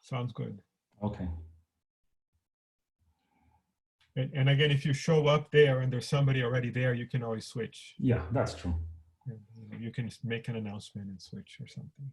Sounds good. Okay. And again, if you show up there and there's somebody already there, you can always switch. Yeah, that's true. You can make an announcement and switch or something.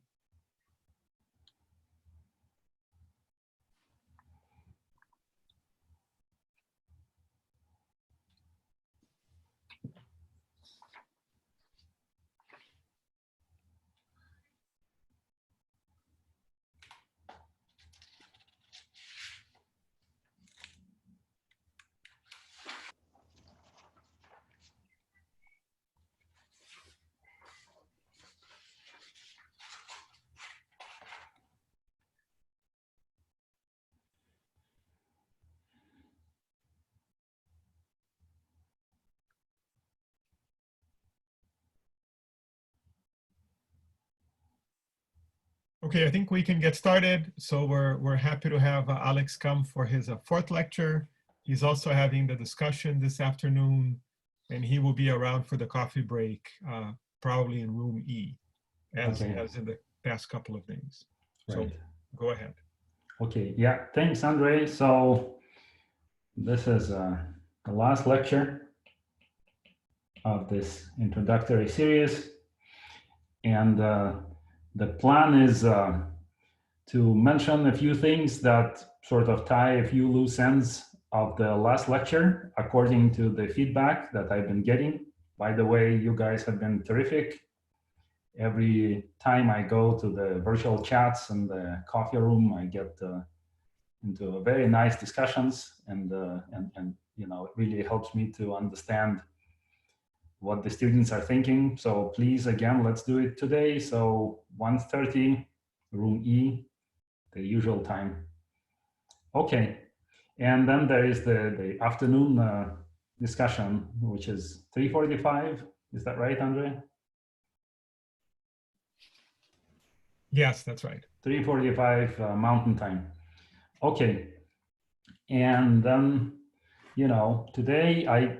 Okay, I think we can get started. So we're happy to have Alex come for his fourth lecture. He's also having the discussion this afternoon, and he will be around for the coffee break, probably in room E, as in the past couple of days. Right. So go ahead. Okay, yeah, thanks, Andre. So this is the last lecture of this introductory series. And the plan is to mention a few things that sort of tie a few loose ends of the last lecture according to the feedback that I've been getting. By the way, you guys have been terrific. Every time I go to the virtual chats and the coffee room, I get into very nice discussions, and you know, it really helps me to understand what the students are thinking. So please, again, let's do it today. So 1:30, room E, the usual time. Okay, and then there is the afternoon discussion, which is 3:45. Is that right, Andre? Yes, that's right. 3:45 Mountain Time. Okay, and then, you know, today I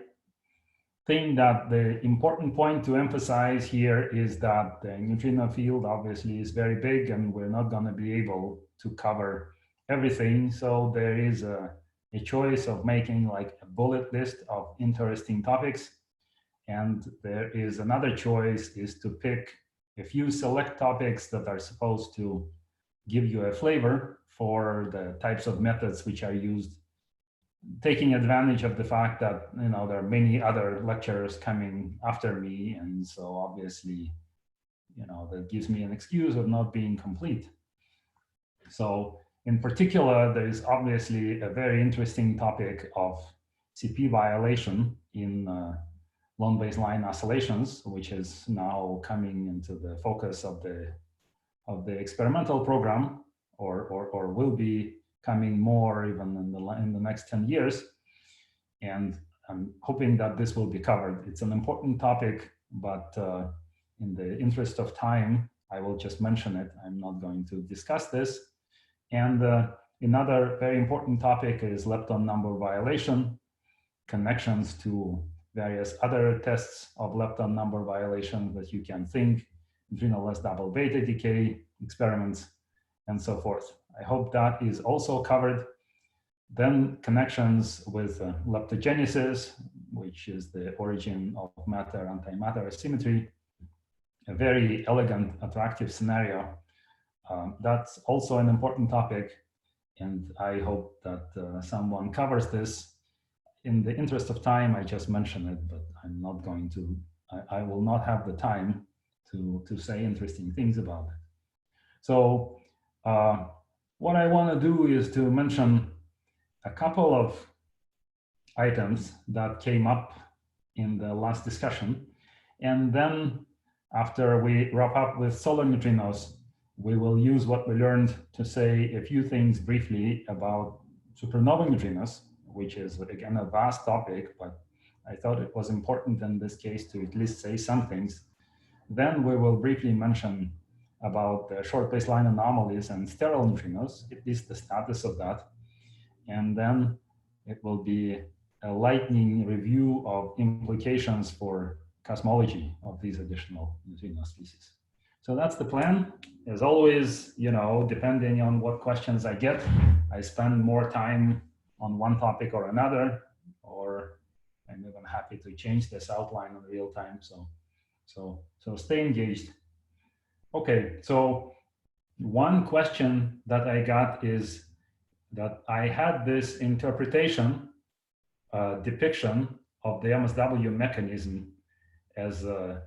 think that the important point to emphasize here is that the neutrino field obviously is very big, and we're not going to be able to cover everything. So there is a choice of making like a bullet list of interesting topics. And there is another choice, is to pick a few select topics that are supposed to give you a flavor for the types of methods which are used, taking advantage of the fact that, you know, there are many other lecturers coming after me, and so obviously, you know, that gives me an excuse of not being complete. So in particular, there is obviously a very interesting topic of CP violation in lone baseline oscillations, which is now coming into the focus of the experimental program, or will be coming more even in the next 10 years. And I'm hoping that this will be covered. It's an important topic, but in the interest of time, I will just mention it. I'm not going to discuss this. And another very important topic is lepton number violation, connections to various other tests of lepton number violation that you can think, neutrino-less double beta decay experiments, and so forth. I hope that is also covered. Then connections with leptogenesis, which is the origin of matter-antimatter asymmetry, a very elegant, attractive scenario. That's also an important topic, and I hope that someone covers this. In the interest of time, I just mentioned it, but I'm not going to, I will not have the time to say interesting things about it. So what I want to do is to mention a couple of items that came up in the last discussion. And then after we wrap up with solar neutrinos, we will use what we learned to say a few things briefly about supernova neutrinos, which is, again, a vast topic, but I thought it was important in this case to at least say some things. Then we will briefly mention about the short baseline anomalies and sterile neutrinos, at least the status of that. And then it will be a lightning review of implications for cosmology of these additional neutrino species. So that's the plan. As always, you know, depending on what questions I get, I spend more time on one topic or another, or I'm even happy to change this outline in real time. So stay engaged. Okay, so one question that I got is that I had this interpretation, depiction of the MSW mechanism as a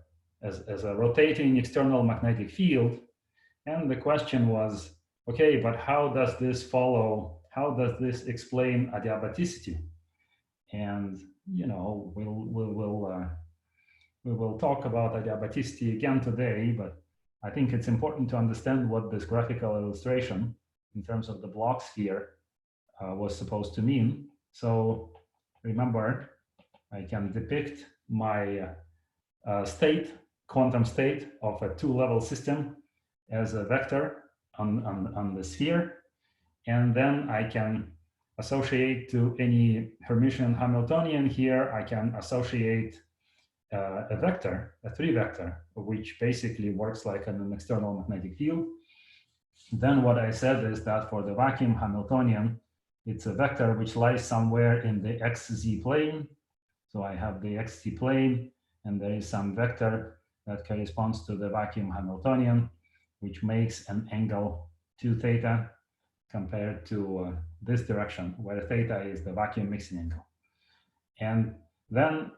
rotating external magnetic field. And the question was, okay, but how does this follow? How does this explain adiabaticity? And you know, we will talk about adiabaticity again today, but I think it's important to understand what this graphical illustration in terms of the block sphere was supposed to mean. So remember, I can depict my quantum state of a two-level system as a vector on the sphere. And then I can associate to any Hermitian Hamiltonian here, I can associate a vector, a three vector, which basically works like an external magnetic field. Then what I said is that for the vacuum Hamiltonian, it's a vector which lies somewhere in the xz plane. So I have the xt plane, and there is some vector that corresponds to the vacuum Hamiltonian, which makes an angle 2 theta compared to this direction, where theta is the vacuum mixing angle. And then,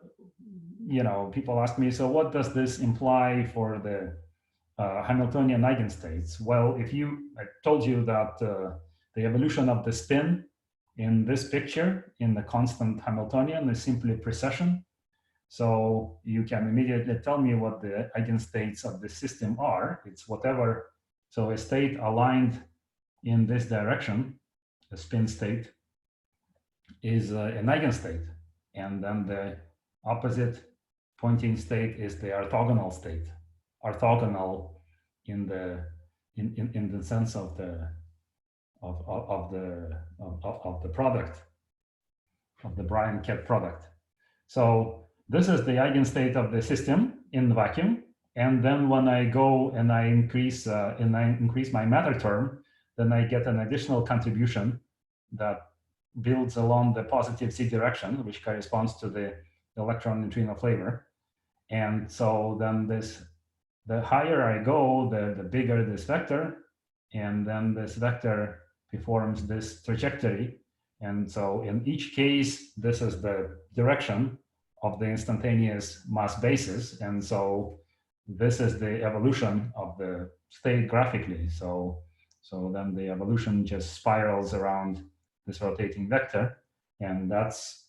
you know, people ask me, so what does this imply for the Hamiltonian eigenstates? Well, I told you that the evolution of the spin in this picture in the constant Hamiltonian is simply precession. So you can immediately tell me what the eigenstates of the system are. It's whatever, so a state aligned in this direction, a spin state, is an eigenstate. And then the opposite pointing state is the orthogonal state. Orthogonal in the sense of the product, of the Bryan-Ket product. So this is the eigenstate of the system in the vacuum. And then when I go and I increase my matter term, then I get an additional contribution that builds along the positive z direction, which corresponds to the electron neutrino flavor. And so then the higher I go, the bigger this vector, and then this vector performs this trajectory. And so in each case, this is the direction of the instantaneous mass basis. And so this is the evolution of the state graphically. So then the evolution just spirals around this rotating vector. And that's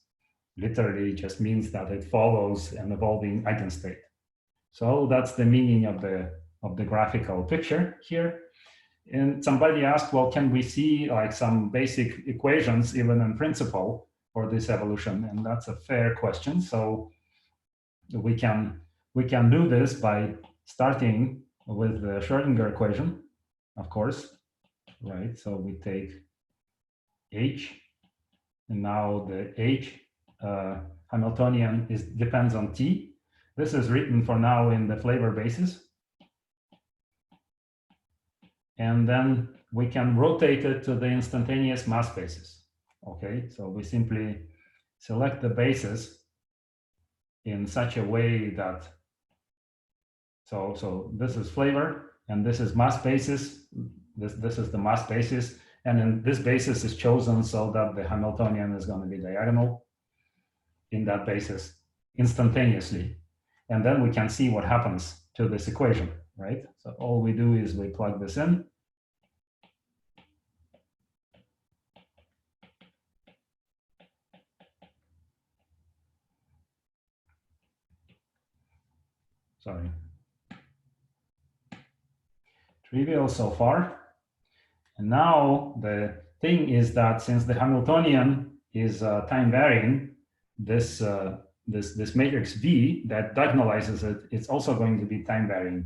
literally just means that it follows an evolving eigenstate. So that's the meaning of the graphical picture here. And somebody asked, well, can we see like some basic equations even in principle for this evolution? And that's a fair question. So we can do this by starting with the Schrodinger equation, of course, right? So we take H, and now the H Hamiltonian depends on T. This is written for now in the flavor basis. And then we can rotate it to the instantaneous mass basis. Okay, so we simply select the basis in such a way that, so this is flavor, and this is mass basis. This is the mass basis. And then this basis is chosen so that the Hamiltonian is going to be diagonal in that basis instantaneously. And then we can see what happens to this equation, right? So all we do is we plug this in. Sorry. Trivial so far. And now the thing is that since the Hamiltonian is time varying, this matrix V that diagonalizes it, it's also going to be time varying.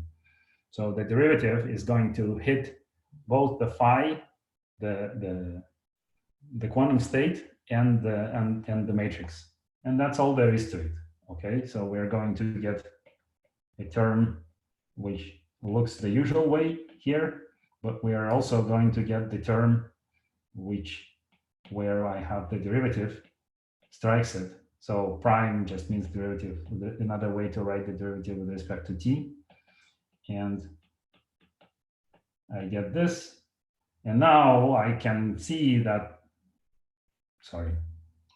So the derivative is going to hit both the phi, the quantum state, and the matrix. And that's all there is to it. Okay, so we're going to get a term which looks the usual way here, but we are also going to get the term where I have the derivative strikes it. So prime just means derivative, another way to write the derivative with respect to t. And I get this. And now I can see that, sorry,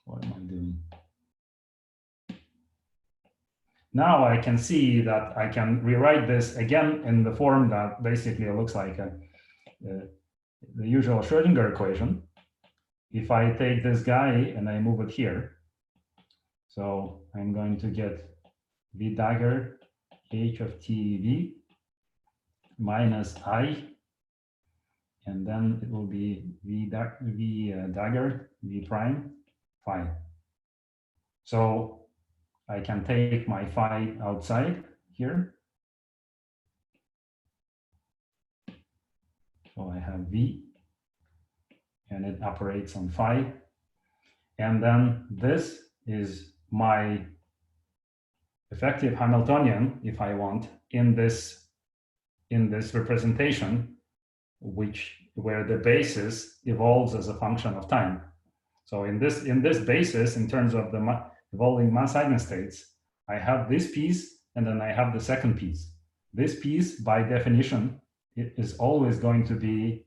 what am I doing? Now I can see that I can rewrite this again in the form that basically looks like the usual Schrodinger equation. If I take this guy and I move it here, so I'm going to get v dagger h of t v minus I, and then it will be v dagger v prime phi. So I can take my phi outside here. So I have v, and it operates on phi. And then this is my effective Hamiltonian, if I want, in this representation, where the basis evolves as a function of time. So in this basis, in terms of the evolving mass eigenstates, I have this piece, and then I have the second piece. This piece, by definition, it is always going to be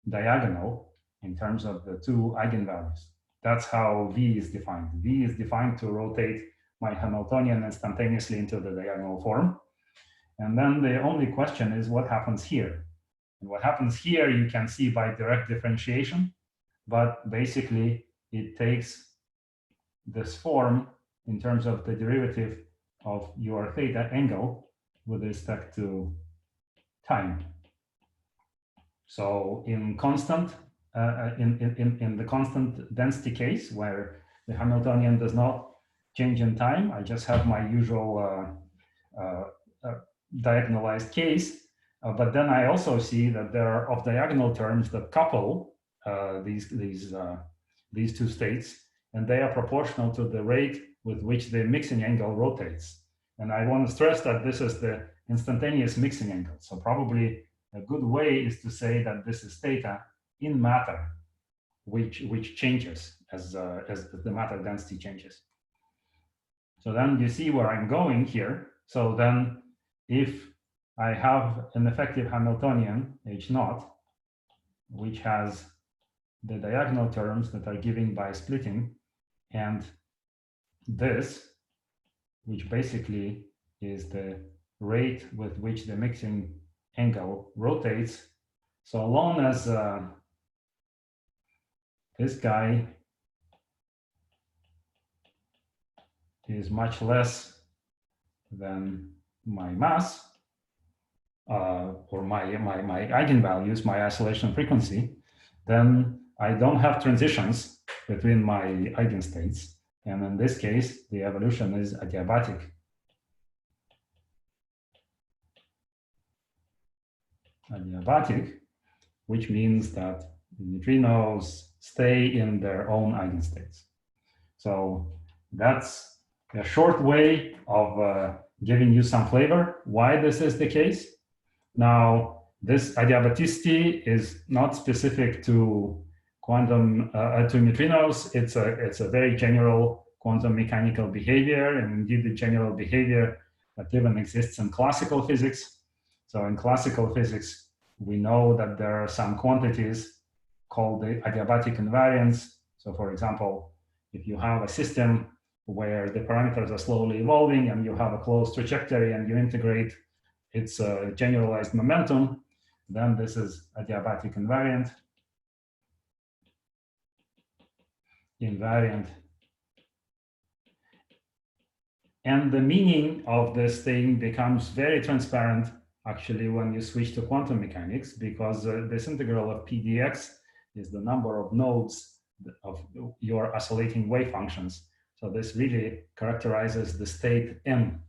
diagonal in terms of the two eigenvalues. That's how V is defined. V is defined to rotate my Hamiltonian instantaneously into the diagonal form. And then the only question is what happens here. And what happens here you can see by direct differentiation, but basically it takes this form in terms of the derivative of your theta angle with respect to time. So in constant, in the constant density case where the Hamiltonian does not change in time, I just have my usual diagonalized case. But then I also see that there are off-diagonal terms that couple these two states, and they are proportional to the rate with which the mixing angle rotates. And I want to stress that this is the instantaneous mixing angle. So probably a good way is to say that this is theta in matter, which changes as the matter density changes. So then you see where I'm going here. So then if I have an effective Hamiltonian, H naught, which has the diagonal terms that are given by splitting, and this, which basically is the rate with which the mixing angle rotates, so long as this guy is much less than my mass, or my eigenvalues, my isolation frequency, then I don't have transitions between my eigenstates. And in this case, the evolution is adiabatic. Adiabatic, which means that the neutrinos stay in their own eigenstates. So that's a short way of giving you some flavor why this is the case. Now, this adiabaticity is not specific to quantum to neutrinos. It's a very general quantum mechanical behavior, and indeed the general behavior that even exists in classical physics. So in classical physics, we know that there are some quantities called the adiabatic invariants. So for example, if you have a system where the parameters are slowly evolving and you have a closed trajectory and you integrate its generalized momentum, then this is adiabatic invariant. And the meaning of this thing becomes very transparent actually when you switch to quantum mechanics, because this integral of p dx is the number of nodes of your oscillating wave functions. So this really characterizes the state n.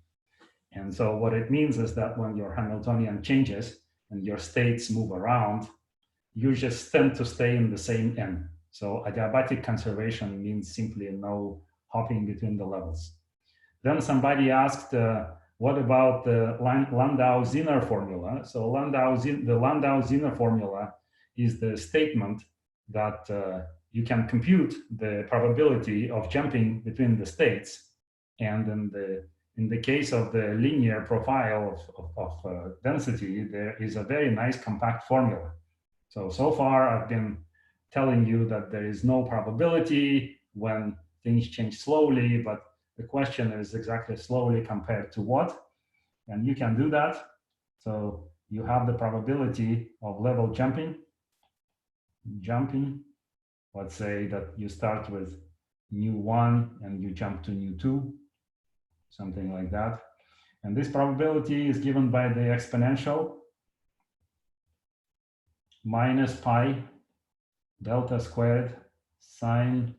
And so what it means is that when your Hamiltonian changes and your states move around, you just tend to stay in the same n. So adiabatic conservation means simply no hopping between the levels. Then somebody asked, what about the Landau-Zener formula? So the Landau-Zener formula is the statement that you can compute the probability of jumping between the states. And in the case of the linear profile of density, there is a very nice compact formula. So far I've been telling you that there is no probability when things change slowly, but the question is exactly slowly compared to what? And you can do that. So you have the probability of level jumping. Let's say that you start with nu1 and you jump to nu2, something like that. And this probability is given by the exponential minus pi delta squared sine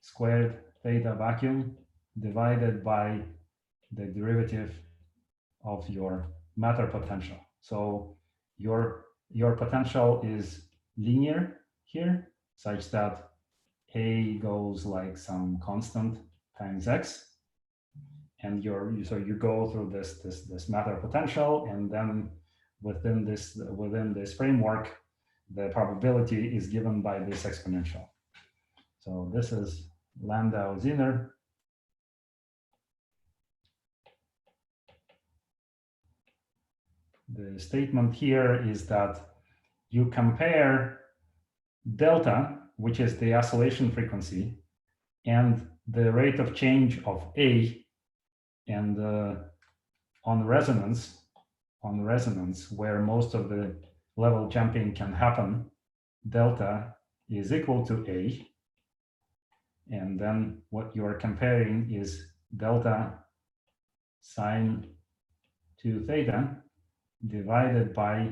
squared theta vacuum divided by the derivative of your matter potential. So your potential is linear here, such that A goes like some constant times x, and so you go through this matter potential, and then within this framework, the probability is given by this exponential. So this is Landau-Zener. The statement here is that you compare delta, which is the oscillation frequency, and the rate of change of A, and on resonance, where most of the level jumping can happen, delta is equal to A. And then what you are comparing is delta sine 2 theta divided by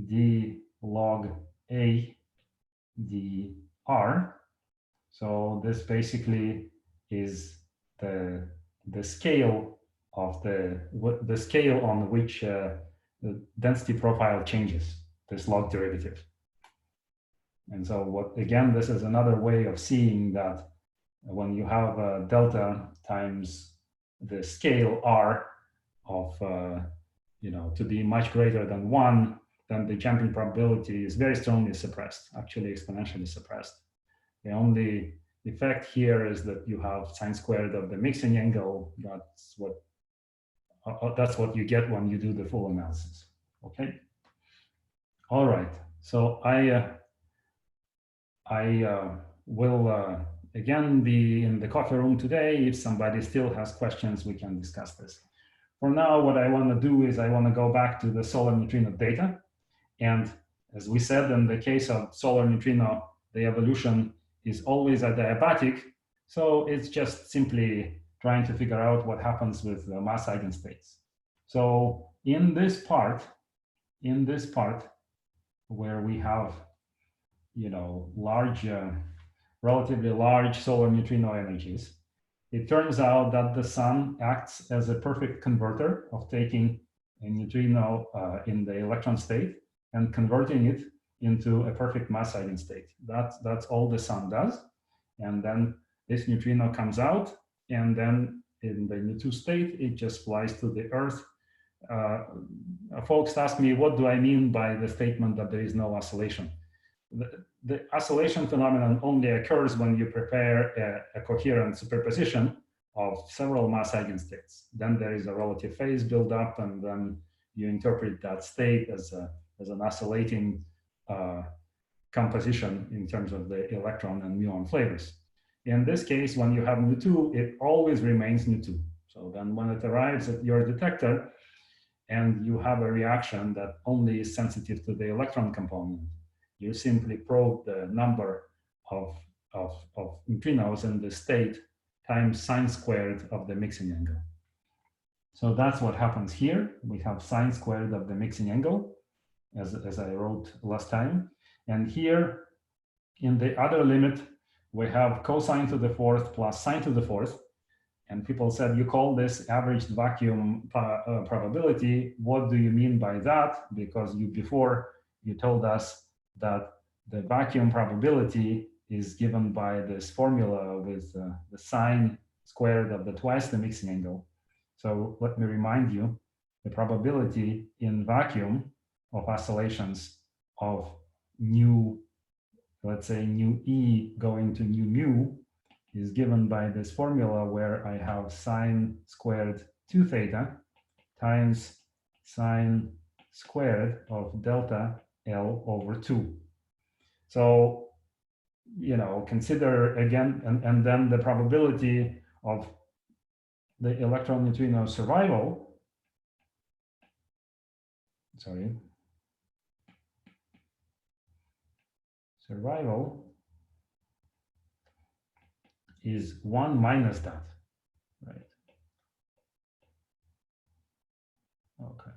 d log A dr. So this basically is the scale of the scale on which the density profile changes, this log derivative. And so again, this is another way of seeing that when you have delta times the scale r of to be much greater than 1, then the jumping probability is very strongly suppressed, actually exponentially suppressed. The only effect here is that you have sine squared of the mixing angle. That's what you get when you do the full analysis. Okay. All right. So I will again be in the coffee room today. If somebody still has questions, we can discuss this. For now, what I want to do is I want to go back to the solar neutrino data. And as we said, in the case of solar neutrino, the evolution is always adiabatic. So it's just simply trying to figure out what happens with the mass eigenstates. So in this part where we have, relatively large solar neutrino energies, it turns out that the sun acts as a perfect converter of taking a neutrino in the electron state and converting it into a perfect mass eigenstate. That's all the sun does. And then this neutrino comes out, and then in the Nu2 state, it just flies to the Earth. Folks ask me, what do I mean by the statement that there is no oscillation? The oscillation phenomenon only occurs when you prepare a coherent superposition of several mass eigenstates. Then there is a relative phase build-up, and then you interpret that state as an oscillating composition in terms of the electron and muon flavors. In this case, when you have Nu2, it always remains Nu2. So then when it arrives at your detector and you have a reaction that only is sensitive to the electron component, you simply probe the number of neutrinos in the state times sine squared of the mixing angle. So that's what happens here. We have sine squared of the mixing angle, as I wrote last time. And here, in the other limit, we have cosine to the fourth plus sine to the fourth. And people said, you call this averaged vacuum probability. What do you mean by that? Because before you told us that the vacuum probability is given by this formula with the sine squared of the twice the mixing angle. So let me remind you, the probability in vacuum of oscillations of nu, let's say nu E going to nu mu, is given by this formula where I have sine squared 2 theta times sine squared of delta L over 2. So, you know, consider again, and then the probability of the electron neutrino survival, survival is 1 minus that, right? Okay.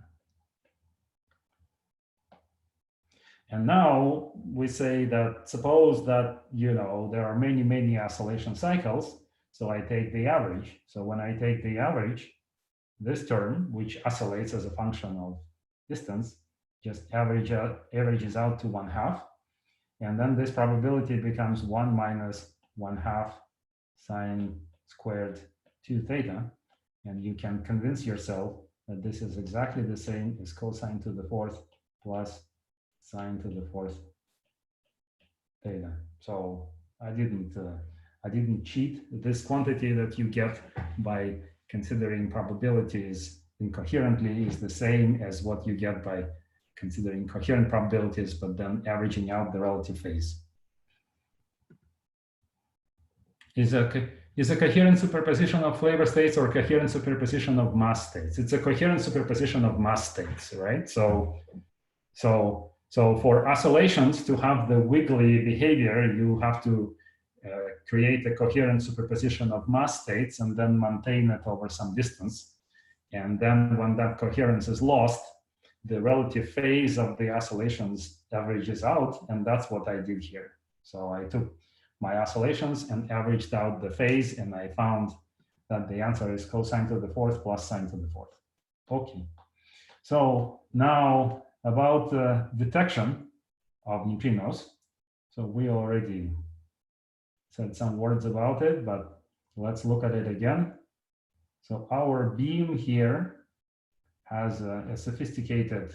And now we say that suppose that, you know, there are many, many oscillation cycles. So I take the average. So when I take the average, this term, which oscillates as a function of distance, just averages out to 1/2. And then this probability becomes 1 minus 1/2 sine squared 2 theta. And you can convince yourself that this is exactly the same as cosine to the 4th plus sine to the 4th theta. So I didn't cheat. This quantity that you get by considering probabilities incoherently is the same as what you get by considering coherent probabilities, but then averaging out the relative phase. Is a coherent superposition of flavor states or coherent superposition of mass states? It's a coherent superposition of mass states, right? So for oscillations to have the wiggly behavior, you have to create a coherent superposition of mass states and then maintain it over some distance. And then when that coherence is lost, the relative phase of the oscillations averages out, and that's what I did here. So I took my oscillations and averaged out the phase, and I found that the answer is cosine to the 4th plus sine to the 4th. Okay. So now about detection of neutrinos. So we already said some words about it, but let's look at it again. So our beam here has a sophisticated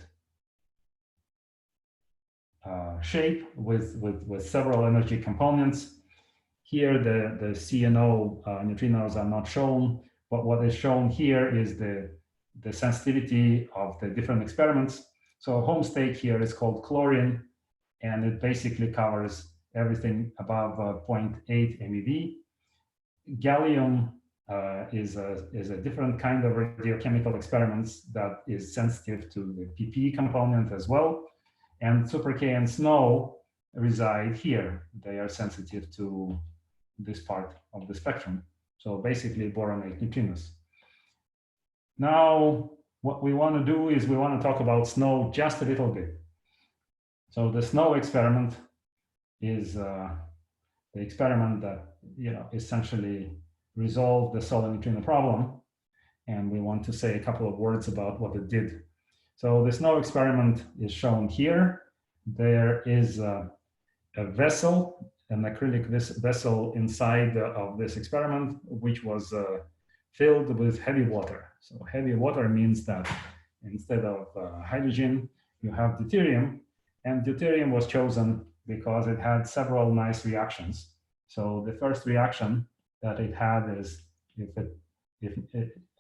shape with several energy components. Here, the CNO neutrinos are not shown, but what is shown here is the sensitivity of the different experiments. So home state here is called chlorine, and it basically covers everything above 0.8 MeV. Gallium is a different kind of radiochemical experiments that is sensitive to the PP component as well. And Super K and SNO reside here. They are sensitive to this part of the spectrum. So basically boronate neutrinos. Now, what we want to do is we want to talk about SNO just a little bit. So the SNO experiment is the experiment that, you know, essentially resolved the solar neutrino problem. And we want to say a couple of words about what it did. So the SNO experiment is shown here. There is a vessel, an acrylic vessel inside of this experiment, which was filled with heavy water. So heavy water means that instead of hydrogen, you have deuterium. And deuterium was chosen because it had several nice reactions. So the first reaction that it had is if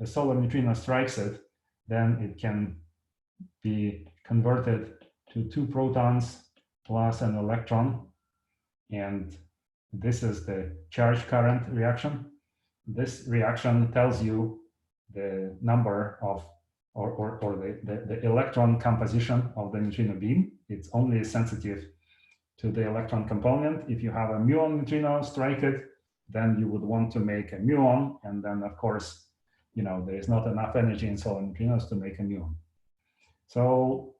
a solar neutrino strikes it, then it can be converted to 2 protons plus an electron. And this is the charge current reaction. This reaction tells you the number of, or the electron composition of the neutrino beam. It's only sensitive to the electron component. If you have a muon neutrino strike it, then you would want to make a muon. And then, of course, you know, there is not enough energy in solar neutrinos to make a muon. So,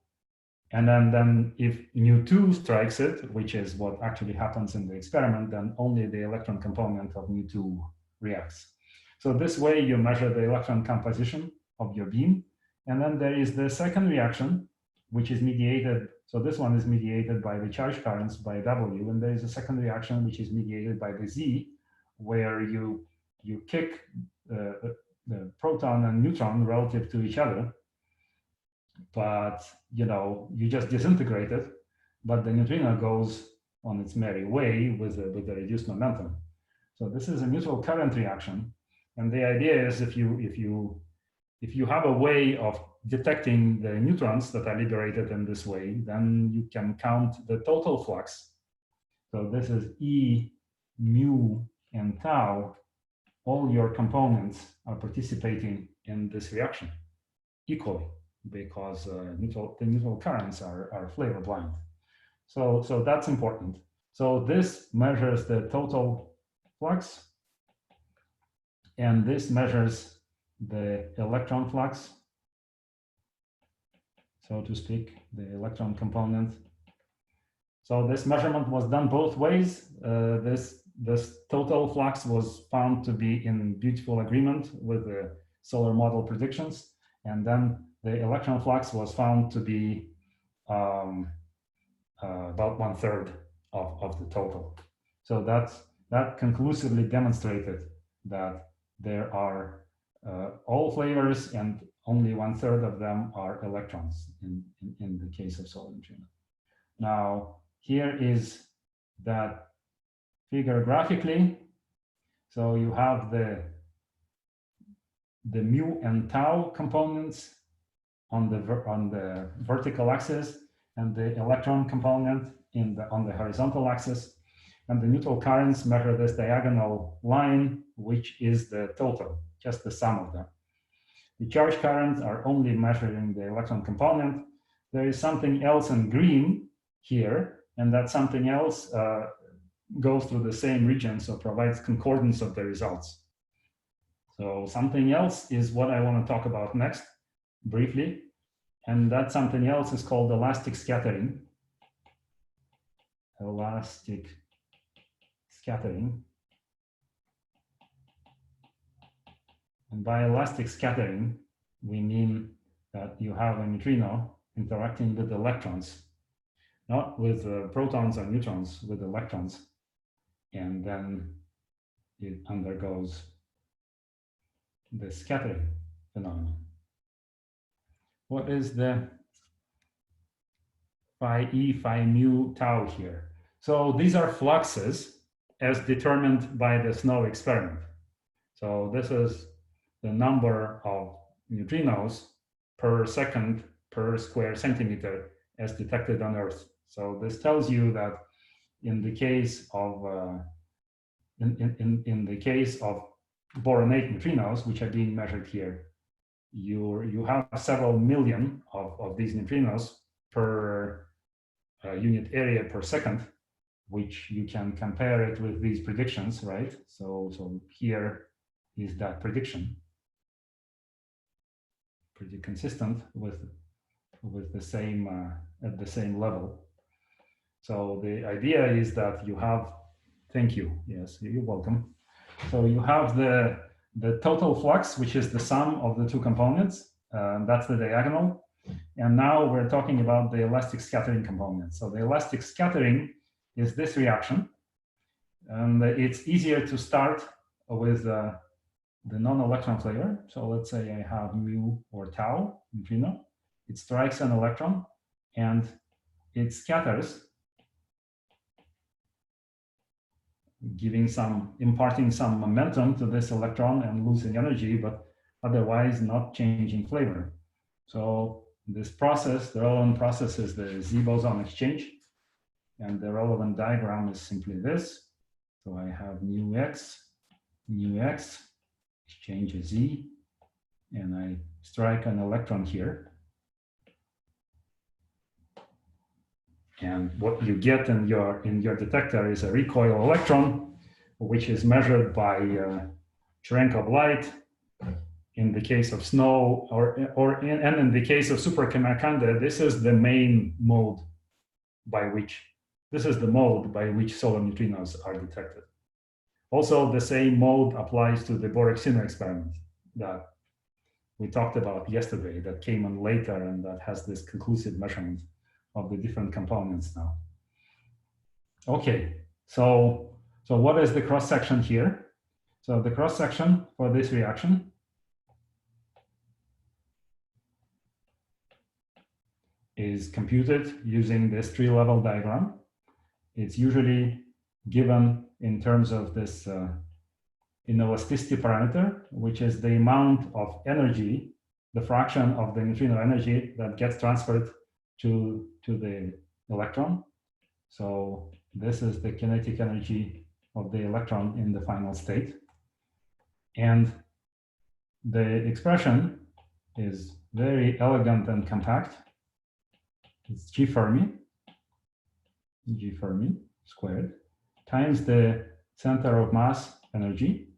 and then if nu2 strikes it, which is what actually happens in the experiment, then only the electron component of nu2 reacts. So this way you measure the electron composition of your beam. And then there is the second reaction, which is mediated. So this one is mediated by the charge currents by W. And there is a second reaction, which is mediated by the Z, where you kick the proton and neutron relative to each other, but you just disintegrate it, but the neutrino goes on its merry way with the reduced momentum. So this is a neutral current reaction, and the idea is if you have a way of detecting the neutrons that are liberated in this way, then you can count the total flux. So this is E, mu, and tau. All your components are participating in this reaction equally because the neutral currents are flavor blind. So that's important. So this measures the total flux, and this measures the electron flux, so to speak, the electron component. So this measurement was done both ways. This total flux was found to be in beautiful agreement with the solar model predictions, and then the electron flux was found to be about 1/3 of the total. So that conclusively demonstrated that there are all flavors, and only 1/3 of them are electrons in the case of solar neutrino. Now, here is that figure graphically. So you have the mu and tau components on the vertical axis, and the electron component on the horizontal axis. And the neutral currents measure this diagonal line, which is the total, just the sum of them. The charge currents are only measuring the electron component. There is something else in green here, and that something else goes through the same region, so provides concordance of the results. So something else is what I want to talk about next, briefly. And that something else is called elastic scattering. Elastic scattering. And by elastic scattering, we mean that you have a neutrino interacting with electrons, not with protons or neutrons, with electrons. And then it undergoes the scattering phenomenon. What is the phi e, phi mu, tau here? So these are fluxes as determined by the Snow experiment. So this is the number of neutrinos per second per square centimeter as detected on Earth. So this tells you that in the case of in the case of boronate neutrinos, which are being measured here, you have several million of these neutrinos per unit area per second, which you can compare it with these predictions, right? So here is that prediction, pretty consistent with the same at the same level. So the idea is that you have, thank you, yes, you're welcome. So you have the total flux, which is the sum of the two components, that's the diagonal. And now we're talking about the elastic scattering component. So the elastic scattering is this reaction. And it's easier to start with the non-electron flavor. So let's say I have mu or tau neutrino. It strikes an electron and it scatters, imparting some momentum to this electron and losing energy, but otherwise not changing flavor. So this process, the relevant process is the Z boson exchange. And the relevant diagram is simply this. So I have mu x, exchange a Z, and I strike an electron here. And what you get in your detector is a recoil electron, which is measured by Cherenkov light in the case of Snow, and in the case of Super-Kamiokande, this is the main mode by which, solar neutrinos are detected. Also, the same mode applies to the Borex-Zener experiment that we talked about yesterday, that came on later and that has this conclusive measurement of the different components now. Okay, so what is the cross-section here? So the cross-section for this reaction is computed using this tree-level diagram. It's usually given in terms of this inelasticity parameter, which is the amount of energy, the fraction of the neutrino energy that gets transferred to the electron. So this is the kinetic energy of the electron in the final state. And the expression is very elegant and compact. It's G Fermi squared times the center of mass energy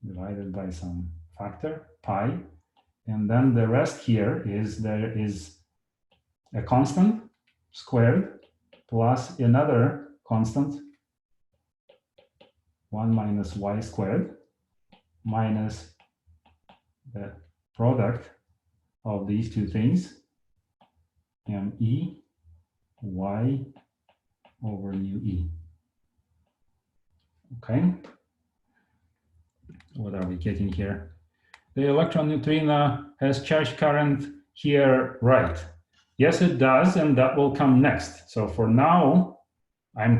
divided by some factor, pi. And then the rest here is there is a constant squared plus another constant, 1 minus y squared, minus the product of these two things, me y over mu e. Okay, what are we getting here? The electron neutrino has charge current here, right? Yes, it does, and that will come next. So for now, I'm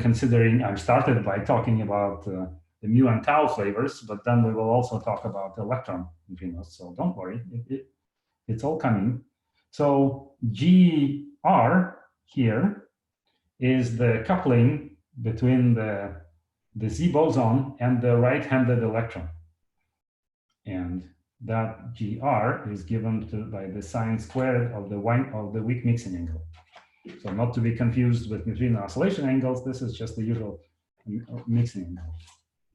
started by talking about the mu and tau flavors, but then we will also talk about electron neutrinos. So don't worry, it's all coming. So GR here is the coupling between the Z boson and the right-handed electron. And that GR is given by the sine squared of the weak mixing angle. So not to be confused with neutrino oscillation angles, this is just the usual mixing angle.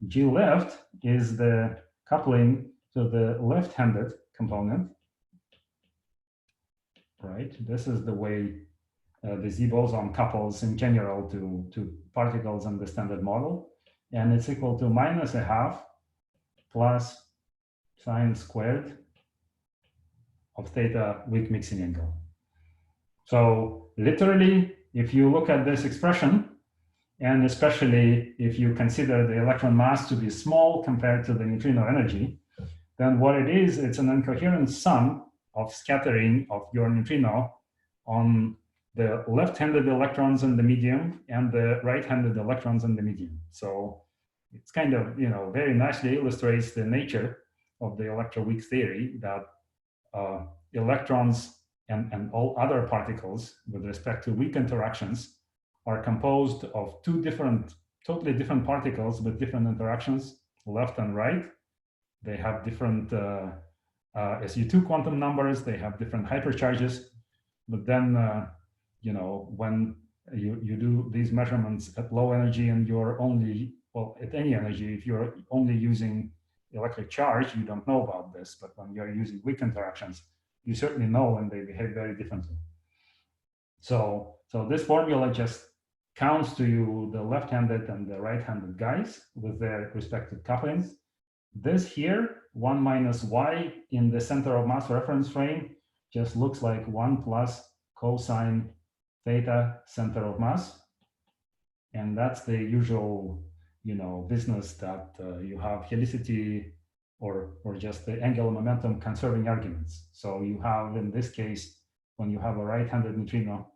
G left is the coupling to the left-handed component, right? This is the way the Z boson couples in general to particles in the standard model. And it's equal to -1/2 plus sine squared of theta weak mixing angle. So literally, if you look at this expression, and especially if you consider the electron mass to be small compared to the neutrino energy, then what it is, it's an incoherent sum of scattering of your neutrino on the left-handed electrons in the medium and the right-handed electrons in the medium. So it's kind of, very nicely illustrates the nature of the electroweak theory that electrons and all other particles with respect to weak interactions are composed of two totally different particles with different interactions, left and right. They have different SU2 quantum numbers, they have different hypercharges, but then, when you do these measurements at low energy and you're only, at any energy, if you're only using electric charge, you don't know about this, but when you're using weak interactions, you certainly know, and they behave very differently. So this formula just counts to you the left-handed and the right-handed guys with their respective couplings. This here, 1 minus y in the center of mass reference frame, just looks like 1 plus cosine theta center of mass. And that's the usual, business that you have helicity or just the angular momentum conserving arguments. So you have, in this case, when you have a right-handed neutrino,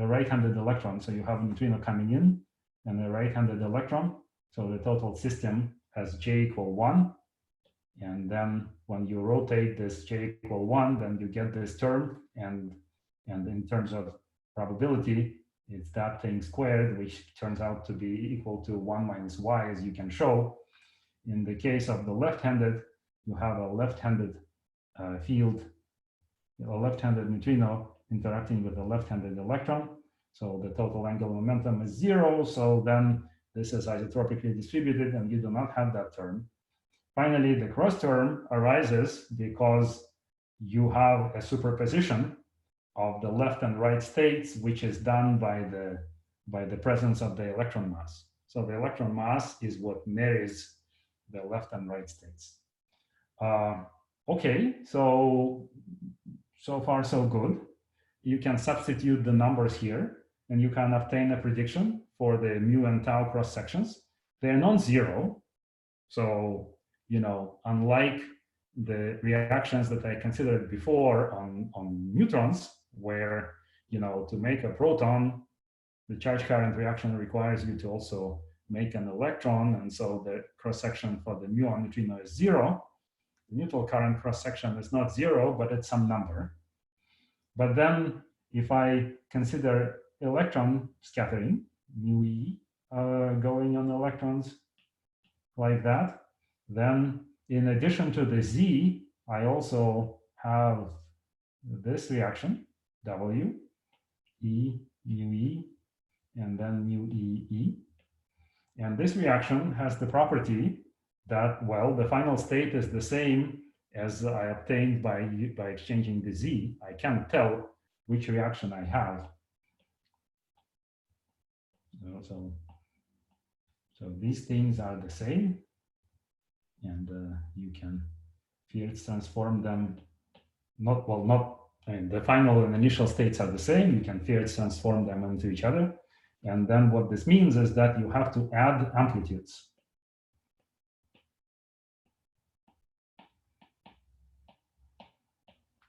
a right-handed electron, so you have a neutrino coming in and a right-handed electron. So the total system has J equal 1. And then when you rotate this J equal 1, then you get this term. And in terms of probability, it's that thing squared, which turns out to be equal to 1 minus y, as you can show. In the case of the left-handed, you have a left-handed field, a left-handed neutrino interacting with a left-handed electron. So the total angular momentum is 0. So then this is isotropically distributed, and you do not have that term. Finally, the cross term arises because you have a superposition of the left and right states, which is done by the presence of the electron mass. So the electron mass is what marries the left and right states. Okay, so far so good. You can substitute the numbers here, and you can obtain a prediction for the mu and tau cross sections. They're non-zero, so unlike the reactions that I considered before on neutrons, where, you know, to make a proton, the charge current reaction requires you to also make an electron, and so the cross-section for the muon neutrino is 0. The neutral current cross-section is not 0, but it's some number. But then if I consider electron scattering, mu e, going on electrons like that, then in addition to the z, I also have this reaction, W, E, mu e, and then mu e, E. And this reaction has the property that, well, the final state is the same as I obtained by exchanging the z. I can't tell which reaction I have. So these things are the same, and you can field transform them. The final and initial states are the same. You can field transform them into each other. And then what this means is that you have to add amplitudes.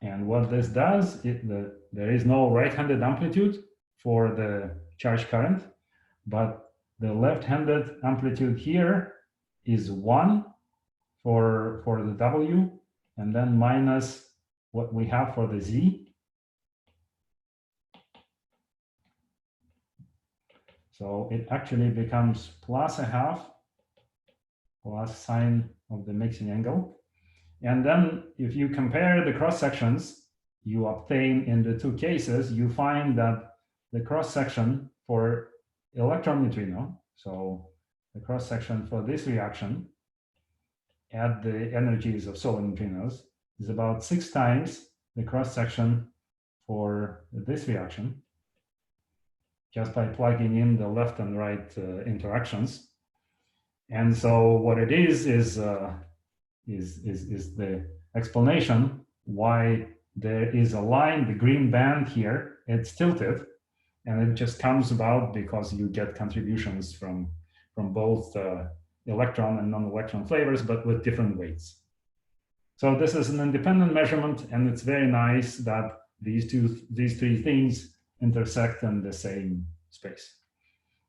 And what this does, there is no right-handed amplitude for the charge current, but the left-handed amplitude here is 1 for the W, and then minus what we have for the Z. So it actually becomes plus a half, plus sine of the mixing angle. And then if you compare the cross sections you obtain in the two cases, you find that the cross section for electron neutrino, so the cross section for this reaction at the energies of solar neutrinos, is about 6 times the cross section for this reaction, just by plugging in the left and right interactions. And so what it is the explanation why there is a line, the green band here, it's tilted, and it just comes about because you get contributions from both electron and non-electron flavors, but with different weights. So this is an independent measurement, and it's very nice that these three things intersect in the same space.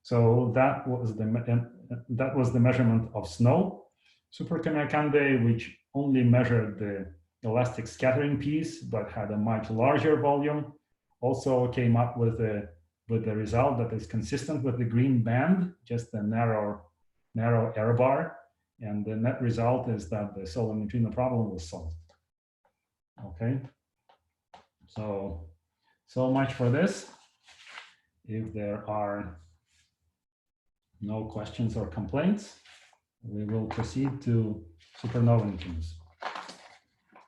So that was the measurement of snow superconductance, which only measured the elastic scattering piece, but had a much larger volume. Also came up with the result that is consistent with the green band, just a narrow error bar, and the net result is that the solar neutrino problem was solved. Okay, so much for this. If there are no questions or complaints, we will proceed to supernova neutrinos.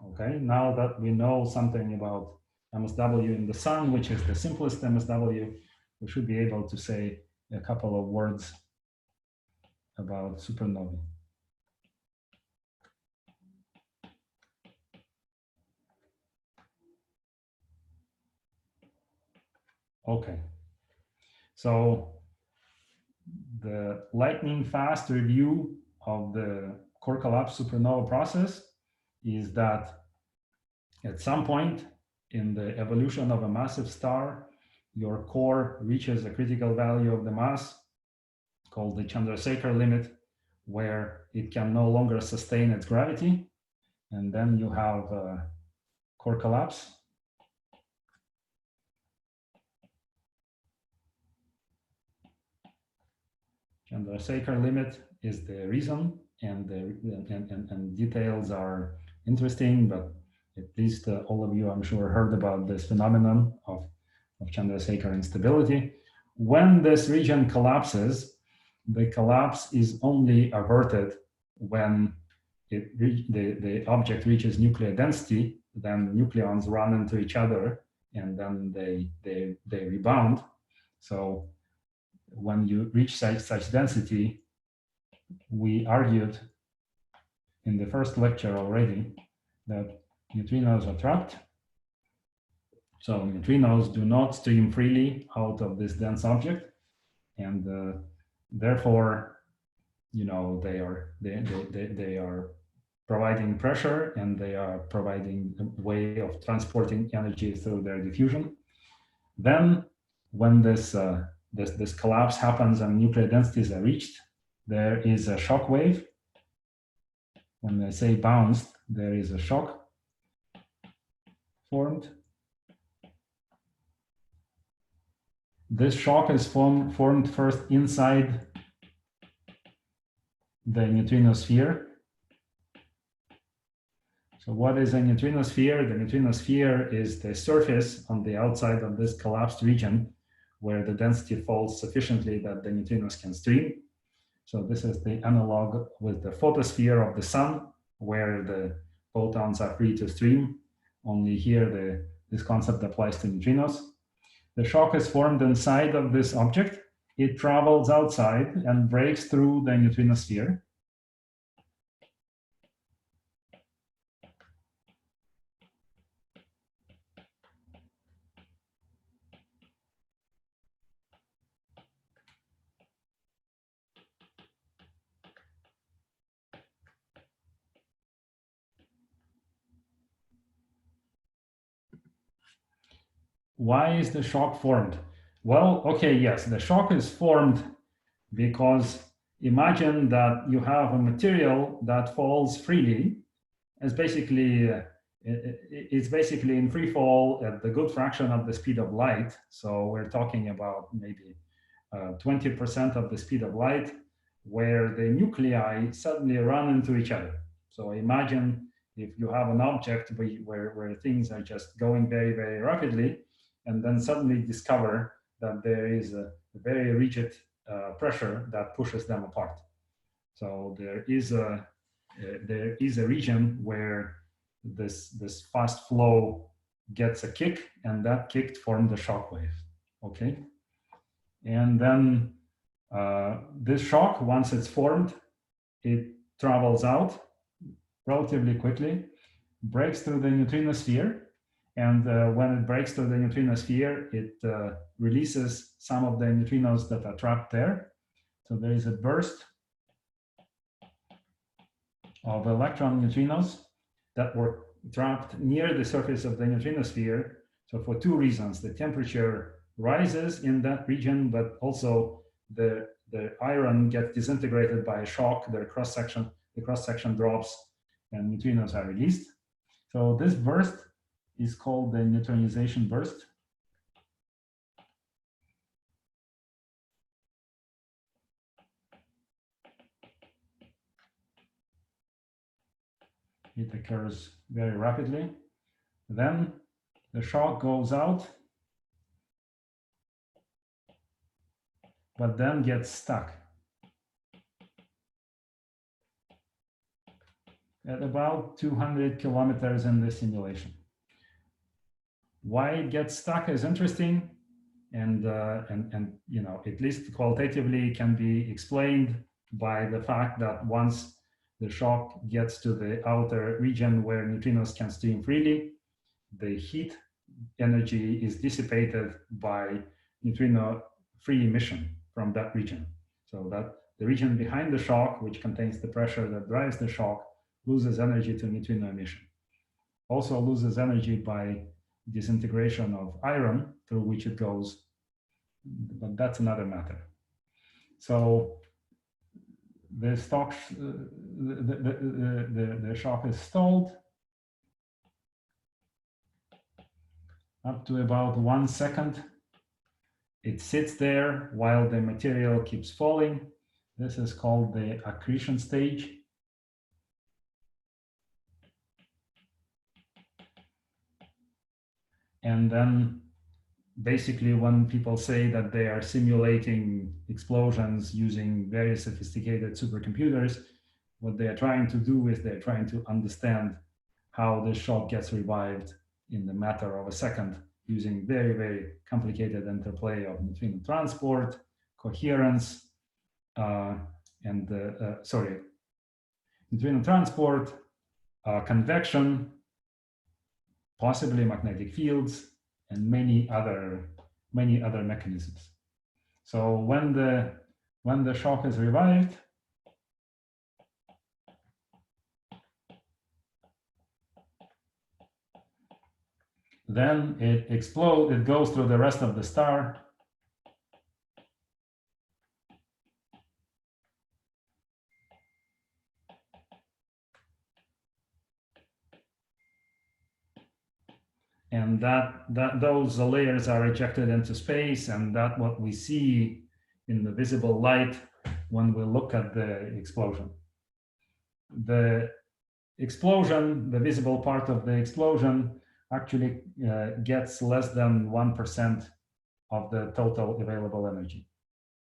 Okay, now that we know something about MSW in the sun, which is the simplest MSW, we should be able to say a couple of words about supernovae. Okay, so the lightning fast review of the core collapse supernova process is that at some point in the evolution of a massive star, your core reaches a critical value of the mass called the Chandrasekhar limit, where it can no longer sustain its gravity, and then you have core collapse. Chandrasekhar limit is the reason, and details are interesting, but at least all of you, I'm sure, heard about this phenomenon of Chandrasekhar instability. When this region collapses, the collapse is only averted when the object reaches nuclear density. Then nucleons run into each other, and then they rebound. So when you reach such density, we argued in the first lecture already that neutrinos are trapped. So neutrinos do not stream freely out of this dense object, and therefore, you know, they are providing pressure, and they are providing a way of transporting energy through their diffusion. Then when this collapse happens and nuclear densities are reached, there is a shock wave. When I say bounced, there is a shock formed. This shock is formed first inside the neutrino sphere. So what is a neutrino sphere? The neutrino sphere is the surface on the outside of this collapsed region where the density falls sufficiently that the neutrinos can stream. So this is the analog with the photosphere of the sun, where the photons are free to stream. Only here this concept applies to neutrinos. The shock is formed inside of this object. It travels outside and breaks through the neutrino sphere. Why is the shock formed? Well, okay, yes, the shock is formed because imagine that you have a material that falls freely. It's basically in free fall at the good fraction of the speed of light. So we're talking about maybe 20% of the speed of light, where the nuclei suddenly run into each other. So imagine if you have an object where things are just going very, very rapidly, and then suddenly discover that there is a very rigid pressure that pushes them apart. So there is a region where this fast flow gets a kick, and that kick formed the shock wave. Okay, and then this shock, once it's formed, it travels out relatively quickly, breaks through the neutrino sphere. And when it breaks through the neutrino sphere, it releases some of the neutrinos that are trapped there. So there is a burst of electron neutrinos that were trapped near the surface of the neutrino sphere. So for two reasons: the temperature rises in that region, but also the iron gets disintegrated by a shock. The cross section drops, and neutrinos are released. So this burst is called the Neutronization Burst. It occurs very rapidly. Then the shock goes out, but then gets stuck at about 200 kilometers in this simulation. Why it gets stuck is interesting, and you know, at least qualitatively, can be explained by the fact that once the shock gets to the outer region where neutrinos can stream freely, the heat energy is dissipated by neutrino free emission from that region. So that the region behind the shock, which contains the pressure that drives the shock, loses energy to neutrino emission. Also loses energy by disintegration of iron through which it goes, but that's another matter. So the shock is stalled up to about 1 second. It sits there while the material keeps falling. This is called the accretion stage. And then basically, when people say that they are simulating explosions using very sophisticated supercomputers, what they are trying to do is they're trying to understand how this shock gets revived in the matter of a second using very, very complicated interplay of neutrino transport, coherence, neutrino transport, convection, possibly magnetic fields, and many other mechanisms. So when the shock is revived, then it explodes, it goes through the rest of the star. And those layers are ejected into space, and that's what we see in the visible light when we look at the explosion. The explosion, the visible part of the explosion, actually gets less than 1% of the total available energy.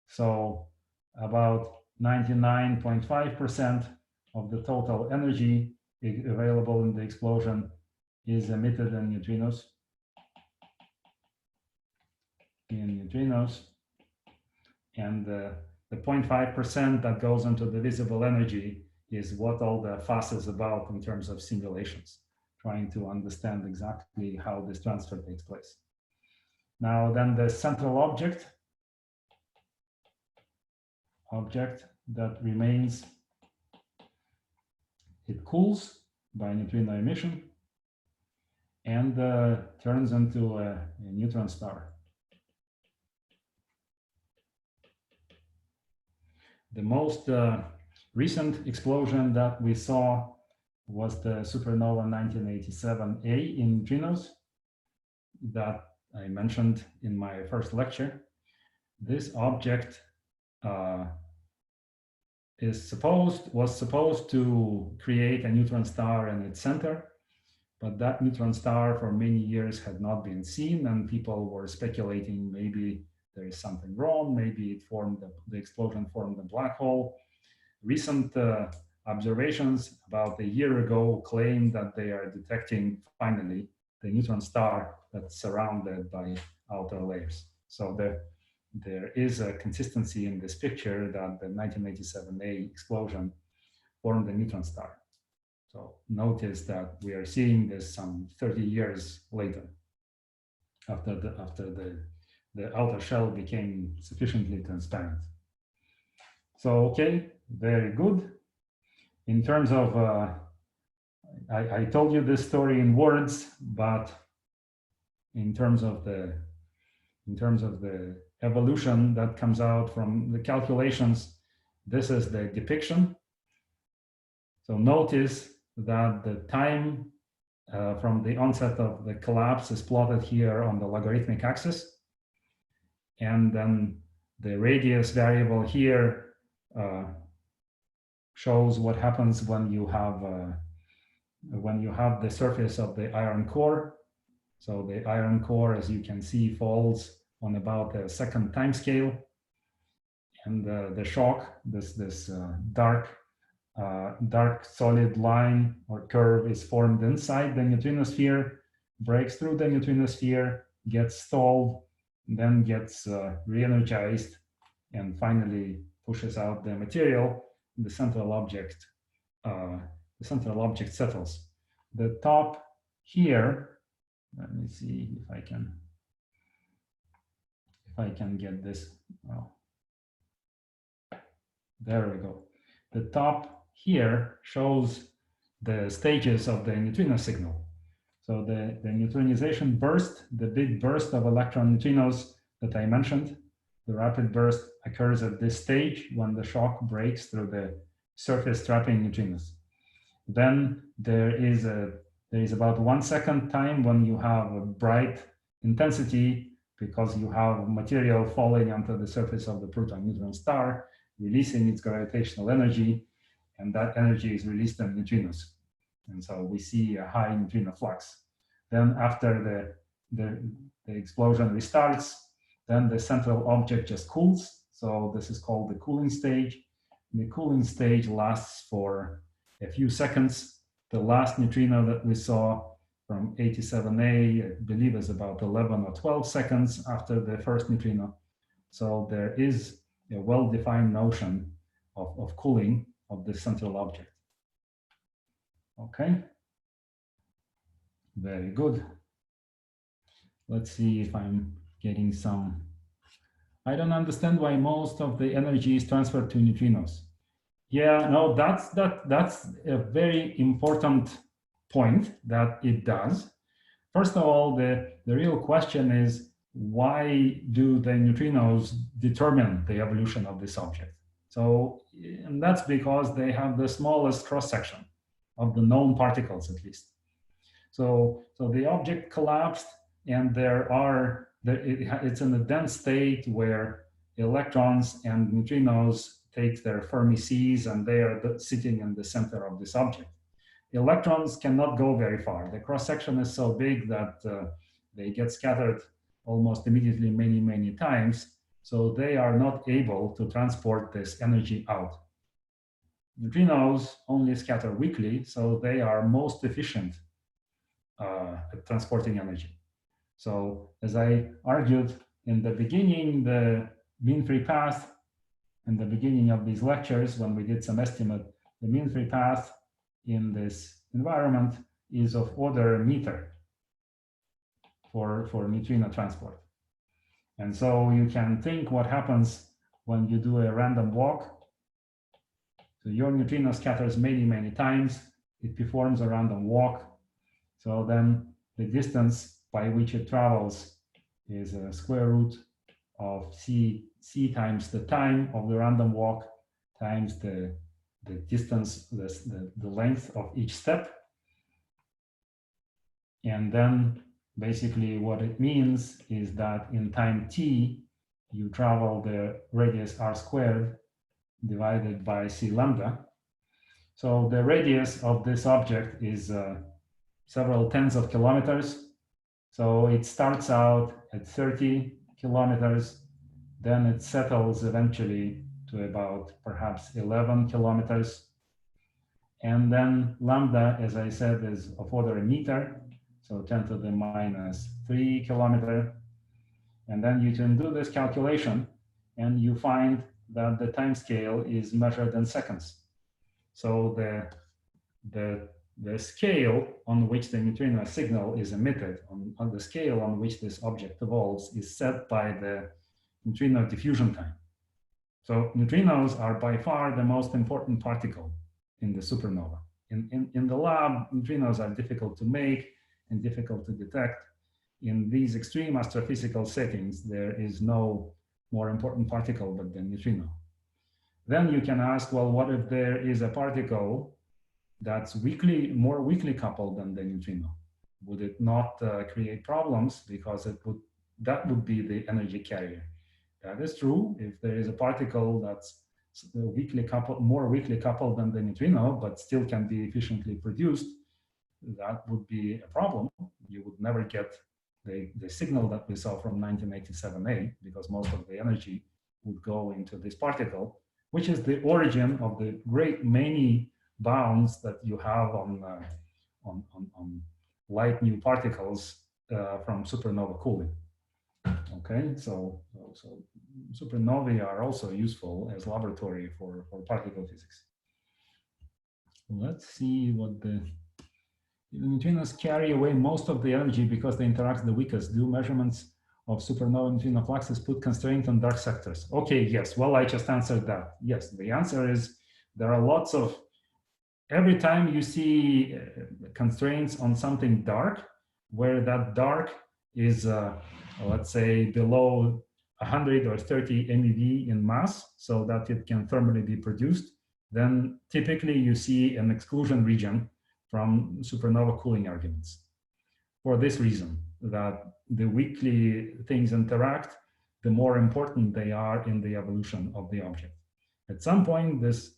So about 99.5% of the total energy available in the explosion is emitted in neutrinos. And the 0.5% that goes into the visible energy is what all the fuss is about in terms of simulations, trying to understand exactly how this transfer takes place. Now, then the central object that remains, it cools by neutrino emission and turns into a neutron star. The most recent explosion that we saw was the supernova 1987A in neutrinos that I mentioned in my first lecture. This object was supposed to create a neutron star in its center, but that neutron star for many years had not been seen, and people were speculating maybe there is something wrong, maybe it formed, the explosion formed a black hole. Recent observations about a year ago claim that they are detecting finally the neutron star that's surrounded by outer layers. So there is a consistency in this picture that the 1987A explosion formed a neutron star. So notice that we are seeing this some 30 years later, after the outer shell became sufficiently transparent. So, okay, very good. In terms of, I told you this story in words, but in terms of the evolution that comes out from the calculations, this is the depiction. So notice that the time from the onset of the collapse is plotted here on the logarithmic axis. And then the radius variable here shows what happens when you have the surface of the iron core. So the iron core, as you can see, falls on about a second time scale. And the shock, this dark solid line or curve is formed inside the neutrino sphere, breaks through the neutrino sphere, gets stalled, then gets re-energized, and finally pushes out the material. The central object settles. The top here, let me see if I can get this. Oh, there we go. The top here shows the stages of the neutrino signal. So the neutronization burst, the big burst of electron neutrinos that I mentioned, the rapid burst occurs at this stage when the shock breaks through the surface trapping neutrinos. Then there is about 1 second time when you have a bright intensity because you have material falling onto the surface of the proton neutron star, releasing its gravitational energy, and that energy is released in neutrinos. And so we see a high neutrino flux. Then after the explosion restarts, then the central object just cools. So this is called the cooling stage. And the cooling stage lasts for a few seconds. The last neutrino that we saw from 87A, I believe, is about 11 or 12 seconds after the first neutrino. So there is a well-defined notion of cooling of the central object. Okay, very good. Let's see if I'm getting some. I don't understand why most of the energy is transferred to neutrinos. Yeah, no, that's a very important point that it does. first of all, the real question is, why do the neutrinos determine the evolution of this object? So, and that's because they have the smallest cross-section of the known particles, at least. So the object collapsed, and it's in a dense state where electrons and neutrinos take their Fermi seas, and they are sitting in the center of this object. The electrons cannot go very far. The cross-section is so big that they get scattered almost immediately many, many times, so they are not able to transport this energy out. Neutrinos only scatter weakly, so they are most efficient at transporting energy. So as I argued in the beginning, the mean free path in the beginning of these lectures, when we did some estimate, the mean free path in this environment is of order meter for neutrino transport. And so you can think what happens when you do a random walk. So your neutrino scatters many, many times. It performs a random walk. So then the distance by which it travels is a square root of c times the time of the random walk times the distance, the length of each step. And then basically what it means is that in time t, you travel the radius r squared divided by c lambda. So the radius of this object is several tens of kilometers. So it starts out at 30 kilometers, then it settles eventually to about perhaps 11 kilometers. And then lambda, as I said, is of order a meter, so 10 to the minus 3 kilometer. And then you can do this calculation, and you find that the time scale is measured in seconds. So the scale on which the neutrino signal is emitted, on the scale on which this object evolves, is set by the neutrino diffusion time. So neutrinos are by far the most important particle in the supernova. In the lab, neutrinos are difficult to make and difficult to detect. In these extreme astrophysical settings, there is no more important particle but the neutrino. Then you can ask, well, what if there is a particle that's more weakly coupled than the neutrino? Would it not create problems, because that would be the energy carrier? That is true. If there is a particle that's more weakly coupled than the neutrino, but still can be efficiently produced, that would be a problem. You would never get the signal that we saw from 1987A, because most of the energy would go into this particle, which is the origin of the great many bounds that you have on light new particles from supernova cooling. Okay, so supernovae are also useful as laboratory for particle physics. Let's see what the neutrinos carry away most of the energy because they interact the weakest. Do measurements of supernova neutrino fluxes put constraint on dark sectors? Okay, yes. Well, I just answered that. Yes, the answer is there are lots of, every time you see constraints on something dark, where that dark is, let's say, below 100 or 30 MeV in mass, so that it can thermally be produced, then typically you see an exclusion region from supernova cooling arguments. For this reason, that the weakly things interact, the more important they are in the evolution of the object. At some point, this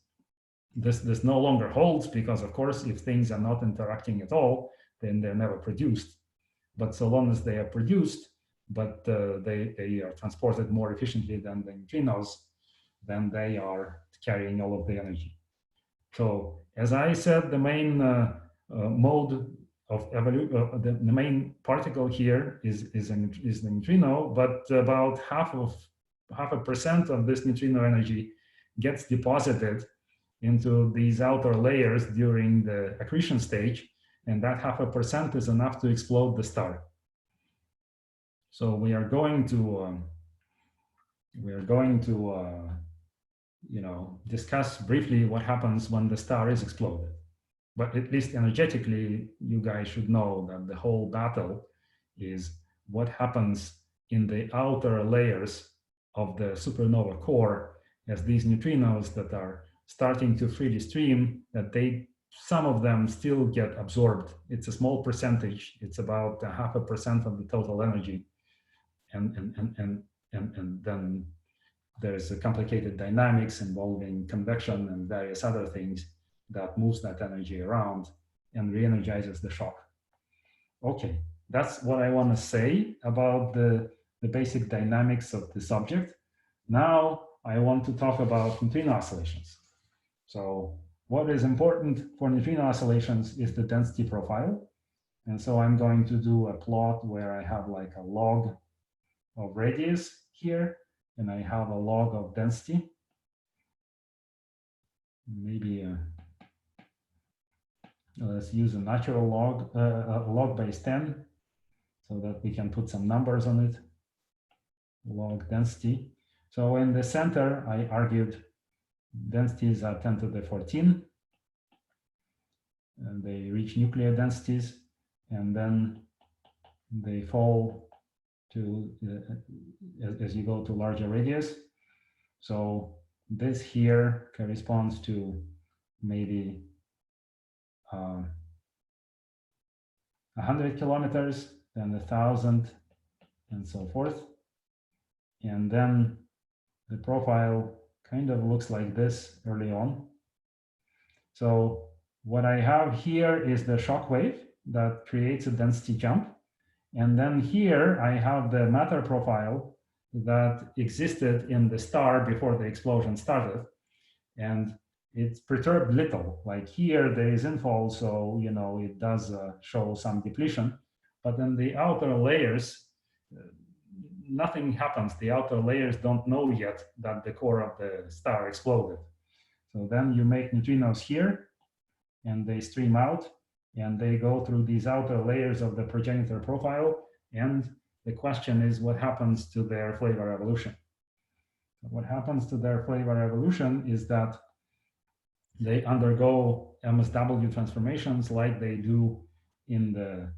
no longer holds, because of course, if things are not interacting at all, then they're never produced. But so long as they are produced, but they are transported more efficiently than the neutrinos, then they are carrying all of the energy. So as I said, the main mode of evolution, the main particle here is the neutrino, but about half a percent of this neutrino energy gets deposited into these outer layers during the accretion stage, and that 0.5% is enough to explode the star. So we are going to discuss briefly what happens when the star is exploded. but at least energetically, you guys should know that the whole battle is what happens in the outer layers of the supernova core as these neutrinos that are starting to freely stream, that some of them still get absorbed. It's a small percentage. It's about 0.5% of the total energy. And then there's a complicated dynamics involving convection and various other things that moves that energy around and re-energizes the shock. Okay, that's what I want to say about the basic dynamics of the subject. Now I want to talk about neutrino oscillations. So what is important for neutrino oscillations is the density profile. And so I'm going to do a plot where I have like a log of radius here, and I have a log of density. Maybe let's use a natural log, log base 10, so that we can put some numbers on it. Log density. So in the center, I argued densities are 10 to the 14, and they reach nuclear densities, and then they fall to as you go to larger radius. So this here corresponds to maybe 100 kilometers, then 1,000, and so forth. And then the profile kind of looks like this early on. So what I have here is the shock wave that creates a density jump. And then here I have the matter profile that existed in the star before the explosion started. And it's perturbed little. Like here there is infall, so you know it does show some depletion. But in the outer layers, nothing happens. The outer layers don't know yet that the core of the star exploded. So then you make neutrinos here, and they stream out, and they go through these outer layers of the progenitor profile. And the question is, what happens to their flavor evolution? What happens to their flavor evolution is that they undergo MSW transformations like they do in the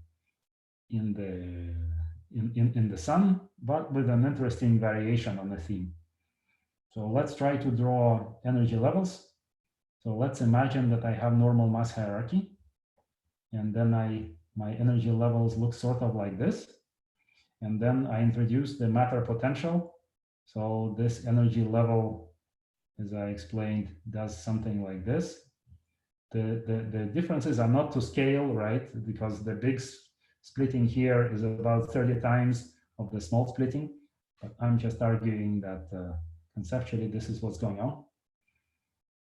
sun, but with an interesting variation on the theme. So let's try to draw energy levels. So let's imagine that I have normal mass hierarchy, and then my energy levels look sort of like this. And then I introduce the matter potential. So this energy level, as I explained, does something like this. The differences are not to scale, right? Because the big splitting here is about 30 times of the small splitting. But I'm just arguing that conceptually this is what's going on.